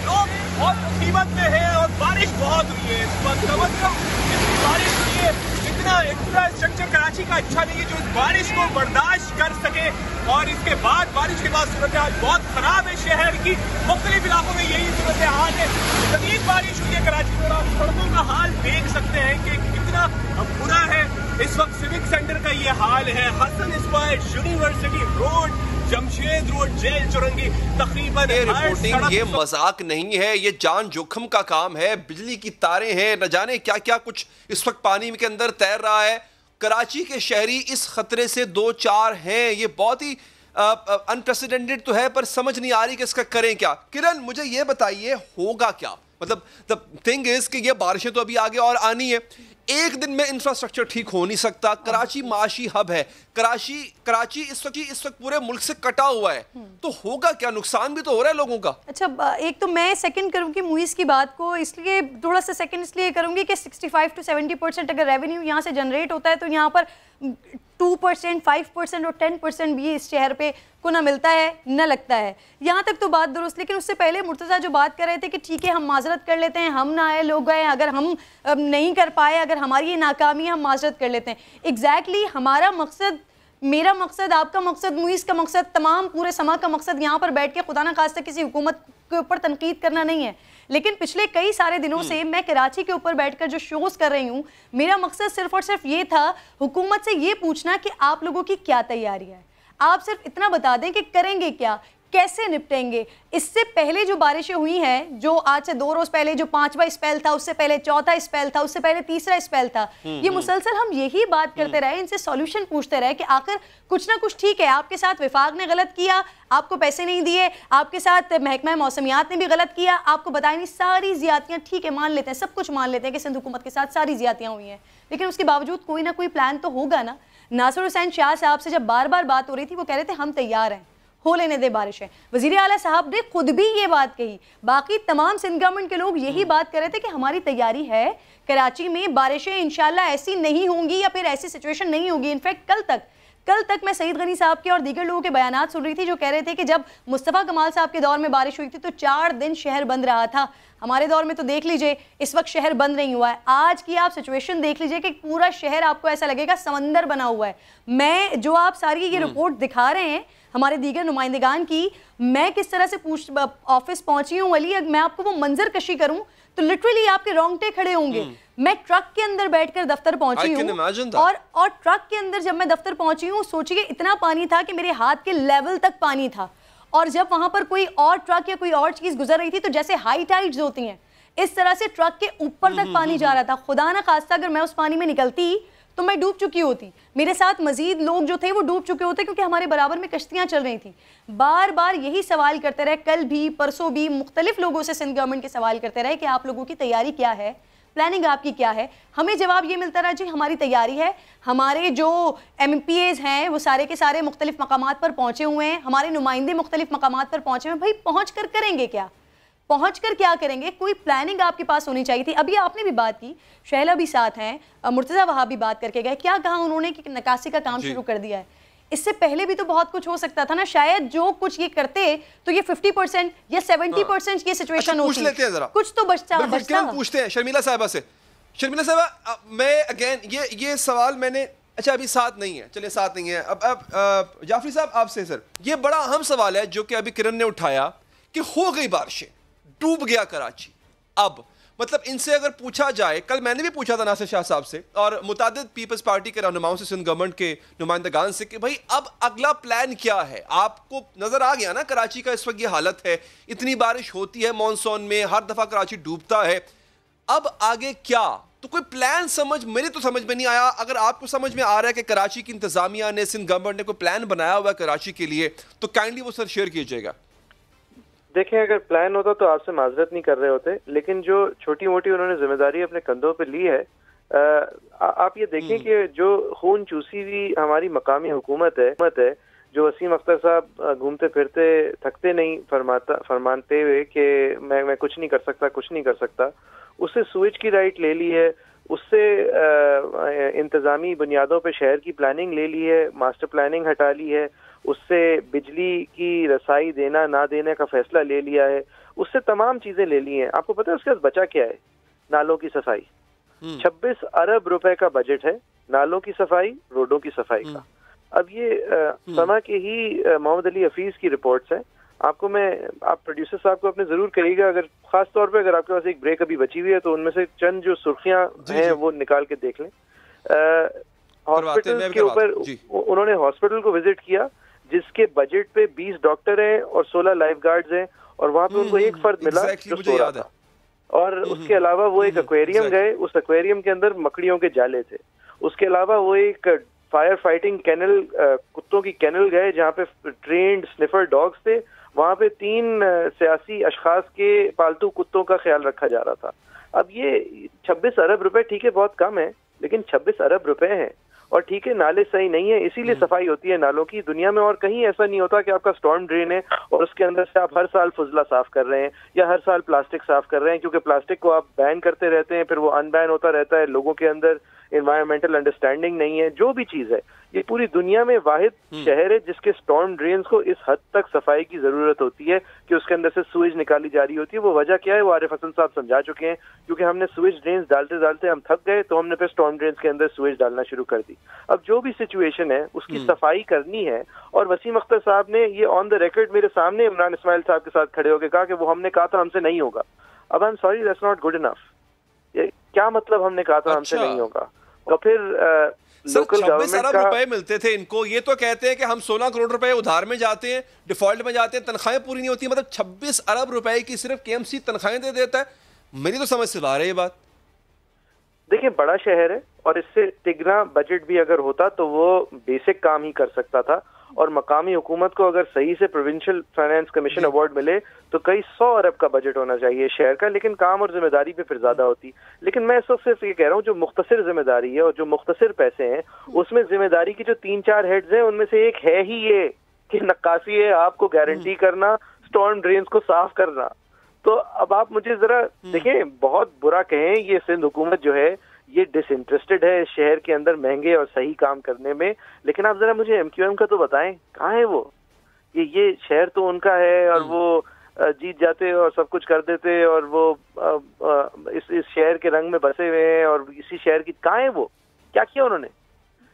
लोग बहुत मुसीबत में है और बारिश बहुत हुई है इस वक्त। कम से कम जितनी बारिश हुई है इतना इंफ्रास्ट्रक्चर कराची का अच्छा नहीं है जो इस बारिश को बर्दाश्त कर सके। और इसके बाद बारिश के बाद सूरत हाल बहुत खराब है शहर की। मुख्तलिफ इलाकों में यही सूरत हाल है। शदीद बारिश हुई है कराची में और आप सड़कों का हाल देख सकते हैं कि कितना बुरा है। इस वक्त सिविक सेंटर का ये हाल है। Hasan square, university road, Jamshed road, jail Chowrangi, तकरीबन ये रिपोर्टिंग ये मजाक नहीं है, ये जान जोखिम का काम है। बिजली की तारें हैं, न जाने क्या क्या कुछ इस वक्त पानी के अंदर तैर रहा है। कराची के शहरी इस खतरे से 2-4 हैं। ये बहुत ही अनप्रेसिडेंटेड तो है, पर समझ नहीं आ रही कि इसका करें क्या। किरण, मुझे ये बताइए होगा क्या? मतलब द थिंग इज कि ये बारिशें तो अभी आगे और आनी है। एक दिन में इंफ्रास्ट्रक्चर ठीक हो नहीं सकता। कराची माशी हब है। कराची इस वक्त पूरे मुल्क से कटा हुआ है, तो होगा क्या? नुकसान भी तो हो रहा है लोगों का। अच्छा, एक तो मैं सेकंड करूंगी मुइज की बात को, इसलिए थोड़ा सा सेकंड इसलिए करूंगी कि 65 to 70% अगर रेवेन्यू यहाँ से जनरेट होता है तो यहाँ पर 2%, 5% और 10% भी इस शहर पे को ना मिलता है न लगता है। यहाँ तक तो बात दुरुस्त, लेकिन उससे पहले मुर्तज़ा जो बात कर रहे थे कि ठीक है हम माजरत कर लेते हैं, हम ना आए लोग गए, अगर हम नहीं कर पाए, अगर हमारी ये नाकामी है हम माजरत कर लेते हैं। एग्जैक्टली हमारा मकसद, मेरा मकसद, आपका मकसद, मुइज़ का मकसद, तमाम पूरे समा का मकसद यहाँ पर बैठ के खुदा ना खास्ता किसी हुकूमत के ऊपर तनकीद करना नहीं है। लेकिन पिछले कई सारे दिनों से मैं कराची के ऊपर बैठकर जो शोज़ कर रही हूँ, मेरा मकसद सिर्फ और सिर्फ ये था हुकूमत से ये पूछना कि आप लोगों की क्या तैयारी है। आप सिर्फ इतना बता दें कि करेंगे क्या, कैसे निपटेंगे। इससे पहले जो बारिशें हुई हैं, जो आज से 2 रोज पहले जो 5वां स्पेल था, उससे पहले 4था स्पेल था, उससे पहले 3रा स्पेल था, ये मुसलसल हम यही बात करते रहे, इनसे सॉल्यूशन पूछते रहे कि आखिर कुछ ना कुछ ठीक है। आपके साथ विफाक ने गलत किया, आपको पैसे नहीं दिए, आपके साथ महकमा मौसमियात ने भी गलत किया, आपको बताया नहीं, सारी ज्यादतियां ठीक है, मान लेते हैं, सब कुछ मान लेते हैं कि सिंध हुकूमत के साथ सारी ज्यादतियां हुई हैं, लेकिन उसके बावजूद कोई ना कोई प्लान तो होगा ना। नासिर हुसैन शाह साहब से जब बार बार बात हो रही थी, वो कह रहे थे हम तैयार हैं, हो लेने दे बारिशें। वज़ीर आला साहब ने खुद भी ये बात कही, बाकी तमाम सिंध गवर्नमेंट के लोग यही बात कर रहे थे कि हमारी तैयारी है, कराची में बारिशें इंशाल्लाह ऐसी नहीं होंगी या फिर ऐसी सिचुएशन नहीं होगी। इनफैक्ट कल तक मैं सईद गनी साहब के और दीगर लोगों के बयानात सुन रही थी जो कह रहे थे कि जब मुस्तफ़ा कमाल साहब के दौर में बारिश हुई थी तो 4 दिन शहर बंद रहा था। हमारे दौर में तो देख लीजिए इस वक्त शहर बंद नहीं हुआ है। आज की आप सिचुएशन देख लीजिए कि पूरा शहर आपको ऐसा लगेगा समंदर बना हुआ है। मैं जो आप सारी ये रिपोर्ट दिखा रहे हैं हमारे दीगर नुमाइंदगान की, मैं किस तरह से ऑफिस पहुंची हूँ अली, मैं आपको वो मंजर कशी करूं तो लिटरली आपके रोंगटे खड़े होंगे। मैं ट्रक के अंदर बैठकर दफ्तर पहुंची हूँ और ट्रक के अंदर जब मैं दफ्तर पहुंची हूँ, सोचिए इतना पानी था कि मेरे हाथ के लेवल तक पानी था। और जब वहां पर कोई और ट्रक या कोई और चीज गुजर रही थी तो जैसे हाई टाइड्स होती हैं इस तरह से ट्रक के ऊपर तक पानी जा रहा था। खुदा ना खास्ता अगर मैं उस पानी में निकलती तो मैं डूब चुकी होती, मेरे साथ मजीद लोग जो थे वो डूब चुके होते, क्योंकि हमारे बराबर में कश्तियां चल रही थी। बार बार यही सवाल करते रहे, कल भी परसों भी मुख्तलिफ लोगों से सिंध गवर्नमेंट के सवाल करते रहे कि आप लोगों की तैयारी क्या है, प्लानिंग आपकी क्या है। हमें जवाब ये मिलता रहा जी हमारी तैयारी है, हमारे जो MPAs हैं वो सारे के सारे मुख्तलिफ मकामात पर पहुंचे हुए हैं, हमारे नुमाइंदे मुख्तलिफ मकामात पर पहुंचे हुए हैं। भाई पहुँच कर करेंगे क्या, पहुँच कर क्या करेंगे, कोई प्लानिंग आपके पास होनी चाहिए थी। अभी आपने भी बात की, शहला भी साथ हैं, मुर्तज़ा वहाँ भी बात करके गए, क्या कहा उन्होंने कि नकासी का काम शुरू कर दिया है। इससे पहले भी तो बहुत कुछ हो सकता था ना, शायद जो कुछ ये करते तो ये 50% या 70% ये सिचुएशन होती। पूछ लेते हैं जरा, कुछ तो बचता। पूछते हैं शर्मिला साहिबा से। शर्मिला साहिबा, मैं अगेन ये सवाल मैंने, अच्छा अभी साथ नहीं है, चलिए साथ नहीं है, अब जाफरी साहब आपसे सर, ये बड़ा अहम सवाल है जो कि अभी किरण ने उठाया कि हो गई बारिशें, डूब गया कराची, अब मतलब इनसे अगर पूछा जाए, कल मैंने भी पूछा था नासिर शाह साहब से और मुतादिद पीपल्स पार्टी के रहनुमाओं से, सिंध गवर्नमेंट के नुमाइंदगान से, कि भाई अब अगला प्लान क्या है। आपको नजर आ गया ना कराची का इस वक्त ये हालत है, इतनी बारिश होती है मॉनसून में, हर दफा कराची डूबता है, अब आगे क्या? तो कोई प्लान मेरे तो समझ में नहीं आया। अगर आपको समझ में आ रहा है कि कराची की इंतजामिया ने, सिंध गवर्नमेंट ने कोई प्लान बनाया हुआ है कराची के लिए, तो काइंडली वो सर शेयर कीजिएगा। देखें, अगर प्लान होता तो आपसे माजरत नहीं कर रहे होते, लेकिन जो छोटी मोटी उन्होंने जिम्मेदारी अपने कंधों पे ली है, आप ये देखें कि जो खून चूसी हुई हमारी मकामी हुकूमत है, जो वसीम अख्तर साहब घूमते फिरते थकते नहीं फरमाते हुए कि मैं कुछ नहीं कर सकता, उससे सूएज की राइट ले ली है, उससे इंतजामी बुनियादों पे शहर की प्लानिंग ले ली है, मास्टर प्लानिंग हटा ली है, उससे बिजली की रसाई देना ना देने का फैसला ले लिया है, उससे तमाम चीजें ले ली हैं। आपको पता है उसके बाद बचा क्या है? नालों की सफाई। 26 अरब रुपए का बजट है नालों की सफाई, रोडों की सफाई का। अब ये समा के ही मोहम्मद अली हफीज की रिपोर्ट्स हैं। आप प्रोड्यूसर साहब को अपने जरूर करिएगा, अगर खास तौर पे अगर आपके पास एक ब्रेक अभी बची हुई है तो उनमें से चंद जो सुर्खियां हैं वो निकाल के देख लें। हॉस्पिटल के ऊपर उन्होंने हॉस्पिटल को विजिट किया जिसके बजट पे 20 डॉक्टर हैं और 16 लाइफ गार्ड्स हैं, और वहां पे उनको एक फर्द मिला जो सो रहा था। और उसके अलावा वो एक एक्वेरियम गए, उस एक्वेरियम के अंदर मकड़ियों के जाले थे। उसके अलावा वो एक फायर फाइटिंग कैनल, कुत्तों की कैनल गए जहाँ पे ट्रेन्ड स्निफर डॉग्स थे। वहाँ पे 3 सियासी अशखास के पालतू कुत्तों का ख्याल रखा जा रहा था। अब ये 26 अरब रुपए ठीक है बहुत कम है, लेकिन 26 अरब रुपए हैं, और ठीक है नाले सही नहीं है, इसीलिए सफाई होती है नालों की। दुनिया में और कहीं ऐसा नहीं होता कि आपका स्टॉर्म ड्रेन है और उसके अंदर से आप हर साल फुजला साफ कर रहे हैं या हर साल प्लास्टिक साफ कर रहे हैं, क्योंकि प्लास्टिक को आप बैन करते रहते हैं, फिर वो अनबैन होता रहता है। लोगों के अंदर एनवायरमेंटल अंडरस्टैंडिंग नहीं है। जो भी चीज है, ये पूरी दुनिया में वाहिद शहर है जिसके स्टॉर्म ड्रेन्स को इस हद तक सफाई की जरूरत होती है कि उसके अंदर से सूएज निकाली जा रही होती है। वो वजह क्या है वो आरिफ हसन साहब समझा चुके हैं, क्योंकि हमने सूएज ड्रेन्स डालते डालते हम थक गए, तो हमने फिर स्टॉर्म ड्रेन्स के अंदर सूएज डालना शुरू कर दी। अब जो भी सिचुएशन है उसकी सफाई करनी है, और वसीम अख्तर साहब ने ये ऑन द रिकॉर्ड मेरे सामने इमरान इस्माइल साहब के साथ खड़े होकर कहा कि वो हमने कहा था हमसे नहीं होगा। अब I am sorry, that's not good enough. क्या मतलब हमने कहा था हमसे नहीं होगा? तो फिर लोकल 26 अरब गवर्नमेंट रुपए मिलते थे इनको, ये तो कहते हैं कि हम 16 करोड़ रुपए उधार में जाते हैं, डिफॉल्ट में जाते हैं, तनख्वाहें पूरी नहीं होती। मतलब 26 अरब रुपए की सिर्फ केएमसी तनख्वाहें दे देता है। मेरी तो समझ से बाहर है ये बात। देखिए, बड़ा शहर है और इससे तिगना बजट भी अगर होता तो वो बेसिक काम ही कर सकता था, और मकामी हुकूमत को अगर सही से प्रोविंशियल फाइनेंस कमीशन अवार्ड मिले तो कई 100 अरब का बजट होना चाहिए शहर का, लेकिन काम और जिम्मेदारी पे फिर ज्यादा होती। लेकिन मैं इस वक्त सिर्फ ये कह रहा हूँ, जो मुख्तसर जिम्मेदारी है और जो मुख्तसर पैसे हैं, उसमें जिम्मेदारी की जो 3-4 हेड्स हैं उनमें से एक है ही ये कि नक्काशी है आपको गारंटी करना, स्टॉर्म ड्रेन्स को साफ करना। तो अब आप मुझे जरा देखें, बहुत बुरा कहें, ये सिंध हुकूमत जो है ये डिसइंटरेस्टेड है शहर के अंदर महंगे और सही काम करने में, लेकिन आप जरा मुझे MQM का तो बताएं कहाँ है वो? ये शहर तो उनका है और वो जीत जाते और सब कुछ कर देते, और वो इस शहर के रंग में बसे हुए हैं, और इसी शहर की कहाँ है वो? क्या किया उन्होंने?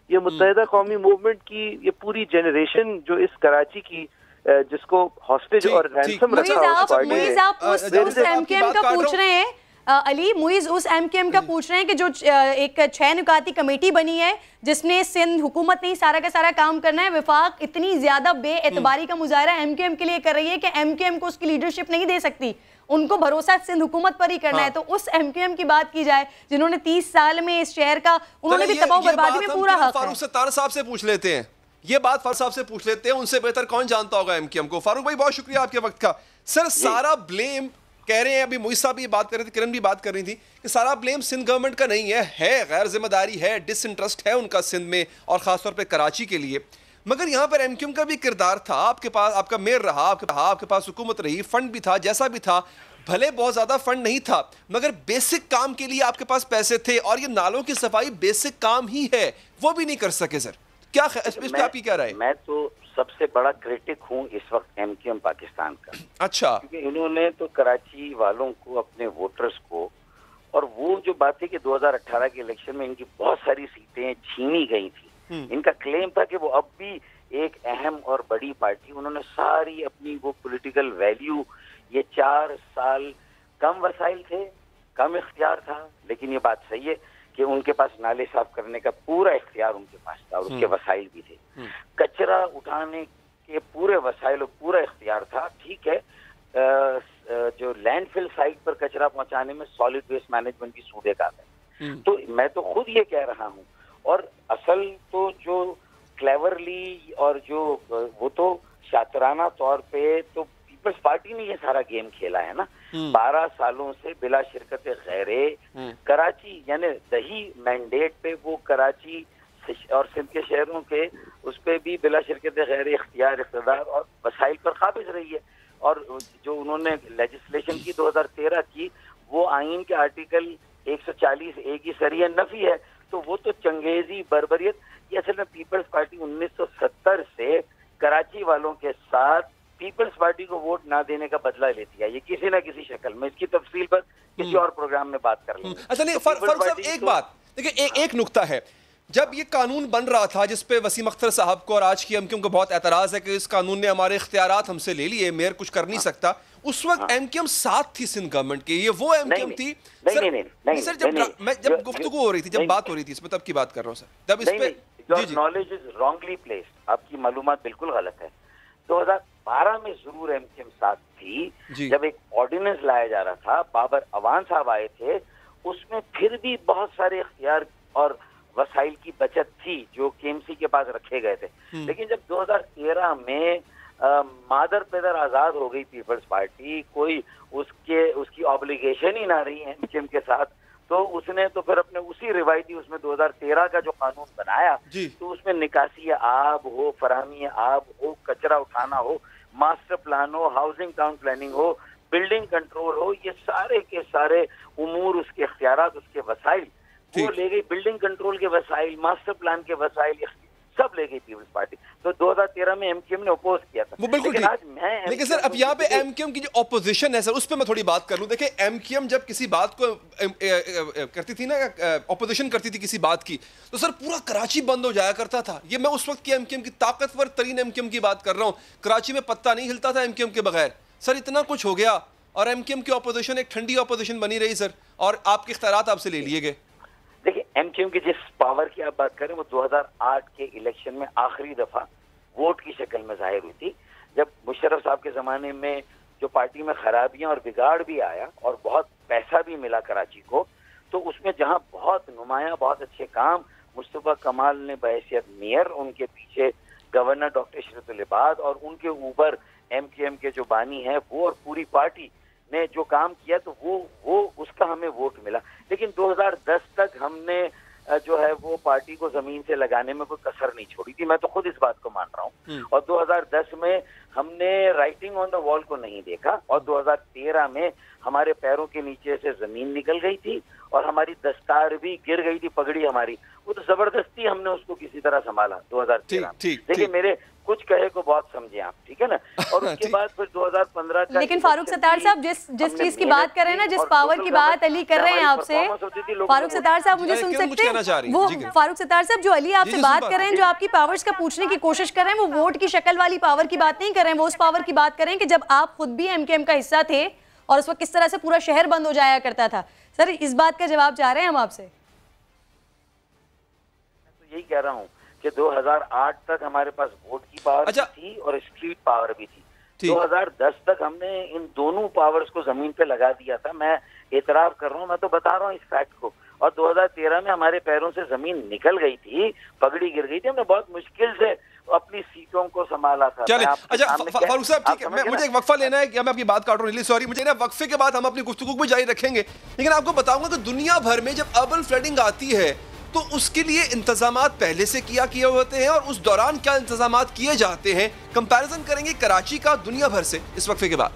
ये मुत्तहिदा कौमी मूवमेंट की ये पूरी जनरेशन जो इस कराची की जिसको हॉस्टेज और रैंसम रखा, मुइज़ आप उस MQM का पूछ रहे हैं अली, मुइज़ उस MQM का पूछ रहे हैं कि जो एक 6 नुकाती कमेटी बनी है जिसमें सिंध हुकूमत ने ही सारा का सारा काम करना है, विफाक इतनी ज्यादा बेएतबारी का मुजाहरा MQM के लिए कर रही है कि MQM को उसकी लीडरशिप नहीं दे सकती, उनको भरोसा सिंध हुकूमत पर ही करना है। तो उस MQM की बात की जाए जिन्होंने 30 साल में इस शहर का, उन्होंने भी तबाह बर्बादी में पूरा हक है। फारूक सत्तार साहब से पूछ लेते हैं ये बात, फारूक साहब से पूछ लेते हैं, उनसे बेहतर कौन जानता होगा MQM को। फारूक भाई बहुत शुक्रिया आपके वक्त का। सर, सारा ब्लेम कह रहे हैं, अभी मुइज़ साहब भी बात कर रहे थे, किरण भी बात कर रही थी कि सारा ब्लेम सिंध गवर्नमेंट का नहीं है गैर जिम्मेदारी है, डिसइंटरेस्ट है उनका सिंध में और खासतौर पे कराची के लिए। मगर यहाँ पर MQM का भी किरदार था, आपके पास आपका मेयर रहा, आपके पास हुकूमत रही, फंड भी था, जैसा भी था, भले बहुत ज्यादा फंड नहीं था मगर बेसिक काम के लिए आपके पास पैसे थे, और ये नालों की सफाई बेसिक काम ही है, वो भी नहीं कर सके। सर क्या इस पे आपकी क्या राय है? मैं तो सबसे बड़ा क्रिटिक हूँ इस वक्त MQM पाकिस्तान का। अच्छा, क्योंकि इन्होंने तो कराची वालों को, अपने वोटर्स को, और वो जो बात है कि 2018 के इलेक्शन में इनकी बहुत सारी सीटें छीनी गई थी, इनका क्लेम था कि वो अब भी एक अहम और बड़ी पार्टी, उन्होंने सारी अपनी वो पॉलिटिकल वैल्यू, ये 4 साल कम वसाइल थे, कम इख्तियार था, लेकिन ये बात सही है कि उनके पास नाले साफ करने का पूरा इख्तियार उनके पास था और उसके वसाइल भी थे। कचरा उठाने के पूरे वसाइल और पूरा इख्तियार था। ठीक है, जो लैंडफिल साइट पर कचरा पहुंचाने में सॉलिड वेस्ट मैनेजमेंट की सूबे का है। तो मैं तो खुद ये कह रहा हूँ, और असल तो जो क्लेवरली और जो वो तो शातराना तौर पे तो पीपल्स पार्टी ने ये सारा गेम खेला है ना। 12 सालों से बिला शिरकत गैरे कराची यानी दही मैंडेट पे वो कराची और सिंध के शहरों के उस पे भी बिला शिरकत गैरे इख्तियार इख्तियार और वसाइल पर काबिज रही है। और जो उन्होंने लेजिस्लेशन की 2013 की, वो आइन के आर्टिकल 140A की सरिया नफी है। तो वो तो चंगेजी बर्बरियत, ये असल में पीपल्स पार्टी 1970 से कराची वालों के साथ पीपल्स पार्टी को वोट ना देने का बदला लेती है, ये किसी ना किसी शक्ल में। इसकी तफसील पर किसी और प्रोग्राम में बात कर लेंगे। अच्छा नहीं, फारूक साहब एक बात देखिए, एक नुक्ता है, जब ये कानून बन रहा था जिसपे वसीम अख्तर साहब को और आज की एमक्यूएम को बहुत एतराज है कि इस कानून ने हमारे इख्तियारात हमसे ले लिए, मेयर कुछ कर नहीं सकता, उस वक्त एमक्यूएम साथ थी सिंध गवर्नमेंट की, ये वो एमक्यूएम थी सर जब गुफ्तगू हो रही थी, जब बात हो रही थी इसमें, तब की बात कर रहा हूँ सर, जब इस पे नॉलेज इज रॉन्गली प्लेस्ड, आपकी मालूमात बिल्कुल गलत है। 2012 में जरूर एमक्यूएम साथ थी, जब एक ऑर्डिनेंस लाया जा रहा था, बाबर अवान साहब आए थे, उसमें फिर भी बहुत सारे इख्तियार और वसाइल की बचत थी जो केएमसी के पास रखे गए थे। लेकिन जब 2013 में मादर पेदर आजाद हो गई पीपल्स पार्टी, कोई उसकी ऑब्लिगेशन ही ना रही एमक्यूएम के साथ, तो उसने तो फिर अपने उसी रिवायती उसमें 2013 का जो कानून बनाया, तो उसमें निकासी आब हो, फराहमी आब हो, कचरा उठाना हो, मास्टर प्लान हो, हाउसिंग टाउन प्लानिंग हो, बिल्डिंग कंट्रोल हो, ये सारे के सारे उमूर, उसके इख्तियारात, उसके वसाइल वो ले गई। बिल्डिंग कंट्रोल के वसाइल, मास्टर प्लान के वसाइल, सब ले गई पीपल्स पार्टी। तो 2013 में एमक्यूएम ने अपोज किया था। वो बिल्कुल ठीक। लेकिन सर अब यहाँ पे एमक्यूएम की जो ऑपोजिशन है सर, उस पर मैं थोड़ी बात कर लूं। देखिए एमक्यूएम जब किसी बात को करती थी ना, ऑपोजिशन करती थी किसी बात की, तो सर पूरा कराची बंद हो जाया करता था। ये मैं उस वक्त की एमक्यूएम की ताकतवर तरीन एमक्यूएम की बात कर रहा हूँ। कराची में पत्ता नहीं हिलता था एमक्यूएम के बगैर। सर इतना कुछ हो गया और एमक्यूएम की ऑपोजिशन एक ठंडी ऑपोजिशन बनी रही सर, और आपके इख्तियारात आपसे ले लिए गए। देखिए एमक्यूएम की जिस पावर की आप बात करें, वो 2008 के इलेक्शन में आखिरी दफा वोट की शक्ल में जाहिर हुई थी, जब मुशर्रफ साहब के जमाने में जो पार्टी में खराबियां और बिगाड़ भी आया और बहुत पैसा भी मिला कराची को, तो उसमें जहां बहुत नुमाया, बहुत अच्छे काम मुस्तफा कमाल ने बहैसियत मेयर, उनके पीछे गवर्नर डॉक्टर शरत लिबाद और उनके ऊपर एमक्यूएम के जो बानी है वो और पूरी पार्टी ने जो काम किया, तो वो उसका हमें वोट मिला। लेकिन 2010 तक हमने जो है वो पार्टी को जमीन से लगाने में कोई कसर नहीं छोड़ी थी। मैं तो खुद इस बात को मान रहा हूँ। और 2010 में हमने राइटिंग ऑन द वॉल को नहीं देखा, और 2013 में हमारे पैरों के नीचे से जमीन निकल गई थी और हमारी दस्तार भी गिर गई थी, पगड़ी हमारी, वो तो जबरदस्ती हमने उसको किसी तरह संभाला 2013। देखिए मेरे कुछ कहे को बहुत समझे आप, ठीक है ना। और उसके बाद फिर 2015 का, लेकिन फारूक सत्तार साहब जिस चीज की बात कर रहे हैं ना, जिस पावर की बात अली कर रहे हैं आपसे, फारूक सत्तार साहब मुझे सुन सकते हैं? वो फारूक सत्तार साहब जो अली आपसे बात कर रहे हैं, जो आपकी पावर्स का पूछने की कोशिश कर रहे हैं, वो वोट की शक्ल वाली पावर की बात नहीं कर रहे हैं, वो उस पावर की बात कर रहे हैं कि जब आप खुद भी एमक्यूएम का हिस्सा थे और उस वक्त किस तरह से पूरा शहर बंद हो जाया करता था। सर इस बात का जवाब चाह रहे हैं हम आपसे। तो यही कह रहा हूँ कि 2008 तक हमारे पास वोट की पावर थी और स्ट्रीट पावर भी थी। 2010 तक हमने इन दोनों पावर्स को जमीन पे लगा दिया था। मैं एतराफ कर रहा हूँ, मैं तो बता रहा हूँ इस फैक्ट को। और 2013 में हमारे पैरों से जमीन निकल गई थी, पगड़ी गिर गई थी, हमने बहुत मुश्किल से अपनी सीटों को संभाला था। अच्छा फारूक साहब ठीक है, मुझे एक वक्फा लेना है कि मैं आपकी बात काट रहा हूँ, सॉरी, मुझे ना वक्फे के बाद हम अपनी गुफ्तगू भी जारी रखेंगे। लेकिन आपको बताऊंगा कि दुनिया भर में जब अर्बन फ्लडिंग आती है तो उसके लिए इंतजामात पहले से किए होते हैं, और उस दौरान क्या इंतजामात किए जाते हैं, कंपैरिजन करेंगे कराची का दुनिया भर से इस वक्फे के बाद।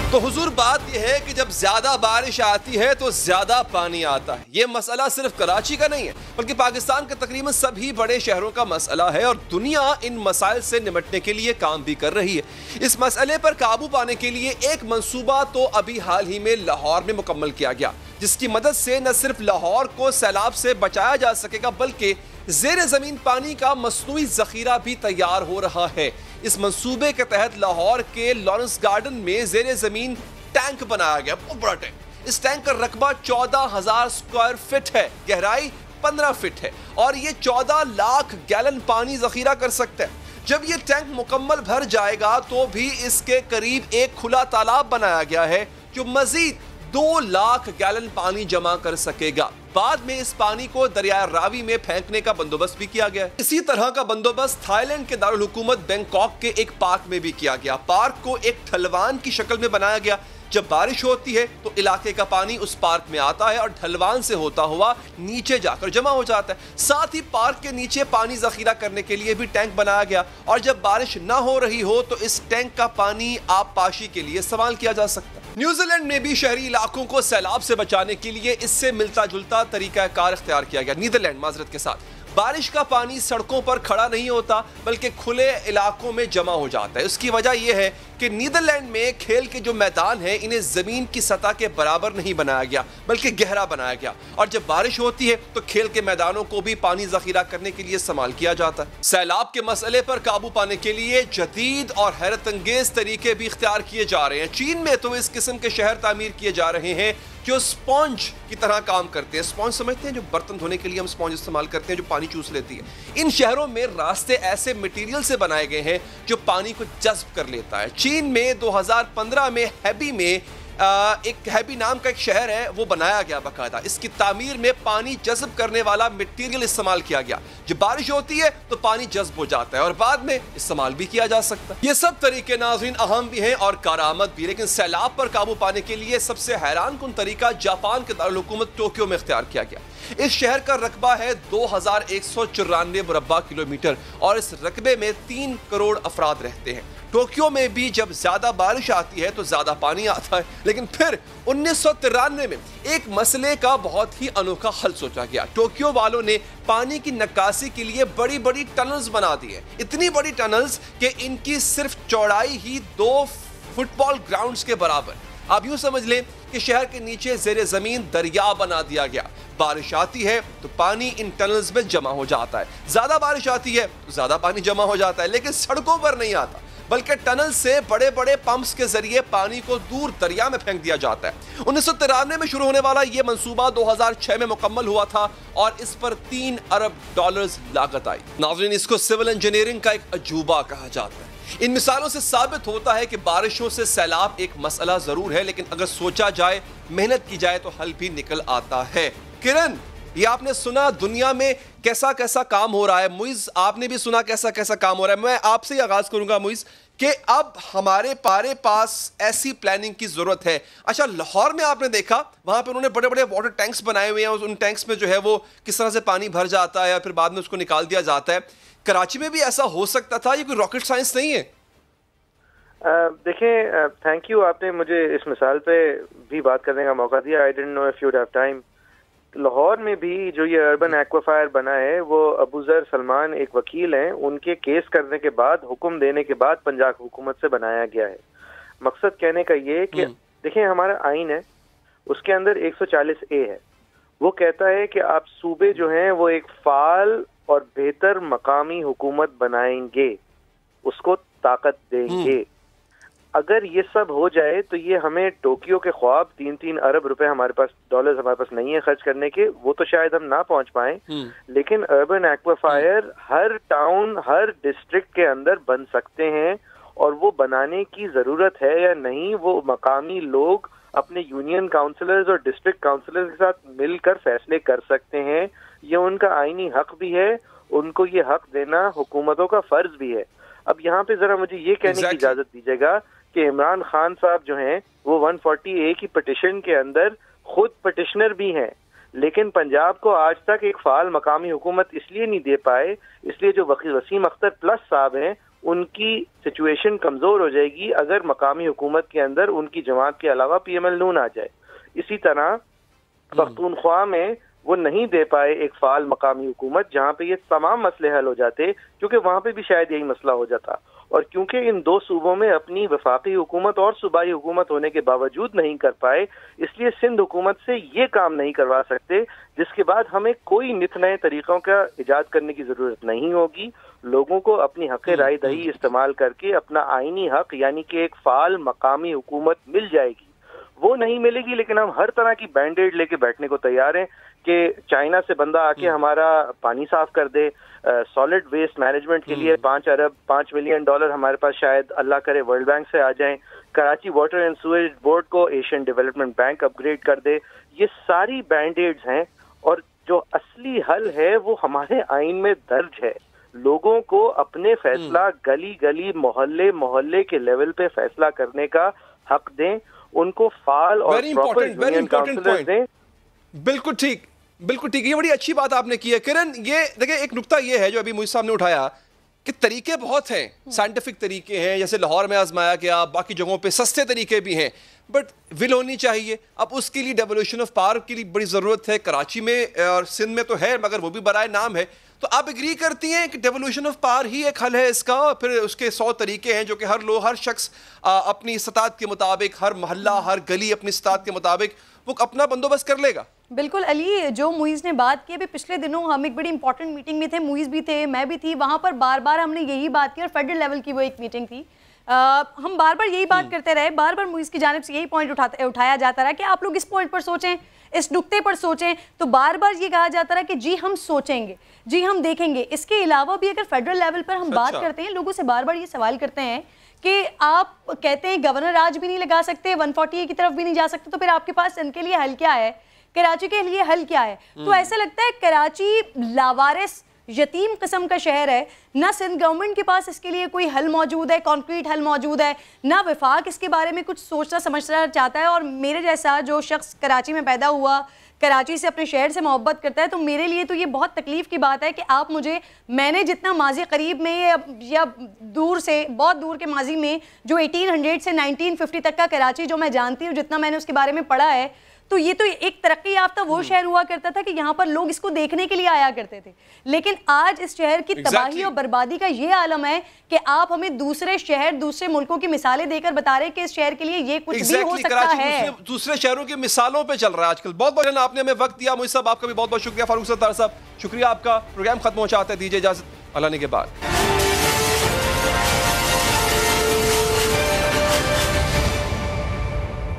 तो हुजूर बात यह है कि जब ज्यादा बारिश आती है तो ज्यादा पानी आता है। यह मसला सिर्फ कराची का नहीं है, बल्कि पाकिस्तान के तकरीबन सभी बड़े शहरों का मसला है, और दुनिया इन मसाइल से निपटने के लिए काम भी कर रही है। इस मसले पर काबू पाने के लिए एक मंसूबा तो अभी हाल ही में लाहौर में मुकम्मल किया गया, जिसकी मदद से न सिर्फ लाहौर को सैलाब से बचाया जा सकेगा, बल्कि जेर जमीन पानी का मसनूई जखीरा भी तैयार हो रहा है। इस मंसूबे के तहत लाहौर के लॉरेंस गार्डन में जेर जमीन टैंक बनाया गया, बहुत बड़ा टैंक। इस टैंक का रकबा 14,000 स्क्वायर फीट है, गहराई 15 फीट है और ये 14 लाख गैलन पानी जखीरा कर सकता है। जब ये टैंक मुकम्मल भर जाएगा तो भी इसके करीब एक खुला तालाब बनाया गया है जो मजीद 2 लाख गैलन पानी जमा कर सकेगा। बाद में इस पानी को दरिया रावी में फेंकने का बंदोबस्त भी किया गया। इसी तरह का बंदोबस्त थाईलैंड के दारुल हुकूमत बैंकॉक के एक पार्क में भी किया गया। पार्क को एक ढलवान की शक्ल में बनाया गया। जब बारिश होती है तो इलाके का पानी उस पार्क में आता है और ढलवान से होता हुआ नीचे जाकर जमा हो जाता है। साथ ही पार्क के नीचे पानी जखीरा करने के लिए भी टैंक बनाया गया और जब बारिश ना हो रही हो तो इस टैंक का पानी आबपाशी के लिए इस्तेमाल किया जा सकता है। न्यूजीलैंड में भी शहरी इलाकों को सैलाब से बचाने के लिए इससे मिलता जुलता तरीकाकार इख्तियार किया गया। नीदरलैंड माजरत के साथ बारिश का पानी सड़कों पर खड़ा नहीं होता बल्कि खुले इलाकों में जमा हो जाता है। उसकी वजह यह है कि नीदरलैंड में खेल के जो मैदान हैं इन्हें जमीन की सतह के बराबर नहीं बनाया गया बल्कि गहरा बनाया गया और जब बारिश होती है तो खेल के मैदानों को भी पानी जखीरा करने के लिए इस्तेमाल किया जाता है। सैलाब के मसले पर काबू पाने के लिए जदीद और हैरत अंगेज तरीके भी इख्तियार किए जा रहे हैं। चीन में तो इस किस्म के शहर तामीर किए जा रहे हैं जो स्पॉन्ज की तरह काम करते हैं। स्पॉन्ज समझते हैं, जो बर्तन धोने के लिए हम स्पॉन्ज इस्तेमाल करते हैं जो पानी चूस लेती है। इन शहरों में रास्ते ऐसे मटेरियल से बनाए गए हैं जो पानी को जज्ब कर लेता है। चीन में 2015 में हैबी में एक हैबी नाम का एक शहर है, वो बनाया गया बाकायदा। इसकी तामीर में पानी जज्ब करने वाला मटेरियल इस्तेमाल किया गया। जब बारिश होती है तो पानी जज्ब हो जाता है और बाद में इस्तेमाल भी किया जा सकता है। ये सब तरीके नाज़रीन अहम भी हैं और कारआमद भी, लेकिन सैलाब पर काबू पाने के लिए सबसे हैरान कुन तरीका जापान के दारुल हुकूमत टोक्यो में इख्तियार किया गया। इस शहर का रकबा है 2194 मुरब्बा किलोमीटर और इस रकबे में 3 करोड़ अफराद रहते हैं। टोक्यो में भी जब ज्यादा बारिश आती है तो ज्यादा पानी आता है, लेकिन फिर 1993 में एक मसले का बहुत ही अनोखा हल सोचा गया। टोक्यो वालों ने पानी की निकासी के लिए बड़ी बड़ी टनल्स बना दी है। इतनी बड़ी टनल्स कि इनकी सिर्फ चौड़ाई ही 2 फुटबॉल ग्राउंड्स के बराबर। आप यूं समझ लें कि शहर के नीचे जेरे जमीन दरिया बना दिया गया। बारिश आती है तो पानी इन टनल्स में जमा हो जाता है, ज्यादा बारिश आती है तो ज्यादा पानी जमा हो जाता है, लेकिन सड़कों पर नहीं आता बल्कि टनल से बड़े बड़े पंप्स के जरिए पानी को दूर दरिया में फेंक दिया जाता है। 1993 में शुरू होने वाला यह मंसूबा 2006 में मुकम्मल हुआ था और इस पर $3 अरब लागत आई। नाज़रीन, इसको सिविल इंजीनियरिंग का एक अजूबा कहा जाता है। इन मिसालों से साबित होता है कि बारिशों से सैलाब एक मसला जरूर है, लेकिन अगर सोचा जाए, मेहनत की जाए तो हल भी निकल आता है। किरण, ये आपने सुना दुनिया में कैसा कैसा काम हो रहा है। मुइज, आपने भी सुना कैसा कैसा काम हो रहा है। मैं आपसे ही आगाज करूंगा मुइज कि अब हमारे पास ऐसी प्लानिंग की जरूरत है। अच्छा, लाहौर में आपने देखा वहां पे उन्होंने बड़े बड़े वाटर टैंक्स बनाए हुए हैं, उन टैंक्स में जो है वो किस तरह से पानी भर जाता है या फिर बाद में उसको निकाल दिया जाता है। कराची में भी ऐसा हो सकता था, ये कोई रॉकेट साइंस नहीं है। देखिए, थैंक यू, आपने मुझे इस मिसाल पे भी बात करने का मौका दिया। I didn't know if you would have time. Lahore में भी जो ये अर्बन एक्वाफायर बना है वो अबूजर सलमान एक वकील हैं, उनके केस करने के बाद, हुक्म देने के बाद पंजाब हुकूमत से बनाया गया है। मकसद कहने का ये कि देखें, हमारा आइन है, उसके अंदर 140A है। वो कहता है कि आप सूबे जो हैं वो एक फाल और बेहतर मकामी हुकूमत बनाएंगे, उसको ताकत देंगे। अगर ये सब हो जाए तो ये हमें टोक्यो के ख्वाब 3-3 अरब रुपए हमारे पास, डॉलर्स हमारे पास नहीं है खर्च करने के, वो तो शायद हम ना पहुंच पाए, लेकिन अर्बन एक्वाफायर हर टाउन, हर डिस्ट्रिक्ट के अंदर बन सकते हैं और वो बनाने की जरूरत है या नहीं, वो मकामी लोग अपने यूनियन काउंसिलर्स और डिस्ट्रिक्ट काउंसिलर्स के साथ मिलकर फैसले कर सकते हैं। ये उनका आईनी हक भी है, उनको ये हक देना हुकूमतों का फर्ज भी है। अब यहाँ पे जरा मुझे ये कहने की इजाजत दीजिएगा कि इमरान खान साहब जो हैं वो 140A की पिटिशन के अंदर खुद पिटिशनर भी हैं, लेकिन पंजाब को आज तक एक फाल मकामी हुकूमत इसलिए नहीं दे पाए, इसलिए जो वसीम अख्तर प्लस साहब हैं उनकी सिचुएशन कमजोर हो जाएगी अगर मकामी हुकूमत के अंदर उनकी जमात के अलावा PML नून आ जाए। इसी तरह पख्तूनख्वा में वो नहीं दे पाए एक फाल मकामी हुकूमत जहाँ पे ये तमाम मसले हल हो जाते, क्योंकि वहाँ पे भी शायद यही मसला हो जाता। और क्योंकि इन दो सूबों में अपनी वफाकी हुकूमत और सूबाई हुकूमत होने के बावजूद नहीं कर पाए, इसलिए सिंध हुकूमत से ये काम नहीं करवा सकते, जिसके बाद हमें कोई नित नए तरीकों का इजाद करने की जरूरत नहीं होगी। लोगों को अपनी हक़ राय दही इस्तेमाल करके अपना आईनी हक यानी कि एक फाल मकामी हुकूमत मिल जाएगी। वो नहीं मिलेगी, लेकिन हम हर तरह की बैंडेड लेके बैठने को तैयार हैं कि चाइना से बंदा आके हमारा पानी साफ कर दे। सॉलिड वेस्ट मैनेजमेंट के लिए 5 मिलियन डॉलर हमारे पास शायद अल्लाह करे वर्ल्ड बैंक से आ जाएं। Karachi water and sewage board को एशियन डेवलपमेंट बैंक अपग्रेड कर दे। ये सारी बैंडेड्स हैं और जो असली हल है वो हमारे आइन में दर्ज है। लोगों को अपने फैसला गली गली मोहल्ले मोहल्ले के लेवल पे फैसला करने का हक दें, उनको फाल और प्रॉपर यूनियन काउंसिलर दें। बिल्कुल ठीक, बिल्कुल ठीक, ये बड़ी अच्छी बात आपने की है किरण। ये देखिए, एक नुक्ता ये है जो अभी मुझे सामने उठाया कि तरीके बहुत हैं, साइंटिफिक तरीके हैं, जैसे लाहौर में आजमाया गया, बाकी जगहों पे सस्ते तरीके भी हैं, बट विल होनी चाहिए। अब उसके लिए डेवोल्यूशन ऑफ पावर की बड़ी ज़रूरत है। कराची में और सिंध में तो है, मगर वो भी बराए नाम है। तो आप एग्री करती हैं कि डेवोल्यूशन ऑफ पावर ही एक हल है इसका? फिर उसके 100 तरीके हैं जो कि हर शख्स अपनी इस्तात के मुताबिक, हर मोहल्ला हर गली अपनी इस्तात के मुताबिक वो अपना बंदोबस्त कर लेगा। बिल्कुल अली, जो मुइज़ ने बात की, अभी पिछले दिनों हम एक बड़ी इंपॉर्टेंट मीटिंग में थे, मुइज़ भी थे, मैं भी थी, वहाँ पर बार बार हमने यही बात की और फेडरल लेवल की वो एक मीटिंग थी। हम बार बार यही बात करते रहे, बार बार मुइज़ की जानिब से यही पॉइंट उठाया जाता रहा कि आप लोग इस पॉइंट पर सोचें, इस नुक्ते पर सोचें। तो बार बार ये कहा जाता रहा कि जी हम सोचेंगे, जी हम देखेंगे। इसके अलावा भी अगर फेडरल लेवल पर हम बात करते हैं, लोगों से बार बार ये सवाल करते हैं कि आप कहते हैं गवर्नर राज भी नहीं लगा सकते, 140A की तरफ भी नहीं जा सकते, तो फिर आपके पास इनके लिए हल क्या है, कराची के लिए हल क्या है? तो ऐसा लगता है कराची लावारिस यतीम किस्म का शहर है। ना सिंध गवर्नमेंट के पास इसके लिए कोई हल मौजूद है, कॉन्क्रीट हल मौजूद है, ना वफाक इसके बारे में कुछ सोचना समझना चाहता है। और मेरे जैसा जो शख्स कराची में पैदा हुआ, कराची से अपने शहर से मोहब्बत करता है, तो मेरे लिए तो ये बहुत तकलीफ़ की बात है कि आप मैंने जितना माजी करीब में या दूर से, बहुत दूर के माजी में जो 1800 से 1950 तक का कराची जो मैं जानती हूँ, जितना मैंने उसके बारे में पढ़ा है, तो ये तो एक तरक्की याफ्ता वो शहर हुआ करता था कि यहाँ पर लोग इसको देखने के लिए आया करते थे। लेकिन आज इस शहर की तबाही और बर्बादी का ये आलम है कि आप हमें दूसरे शहर, दूसरे मुल्कों की मिसालें देकर बता रहे हैं कि इस शहर के लिए ये कुछ भी हो सकता है। दूसरे शहरों की मिसालों पे चल रहा है आजकल। बहुत बहुत आपने हमें वक्त दिया। मुझे साहब आपका भी बहुत बहुत शुक्रिया। फारूक सत्तार साहब शुक्रिया आपका। प्रोग्राम खत्म हो चाहते दीजिए इजाजत, अल्लाह ने के बाद।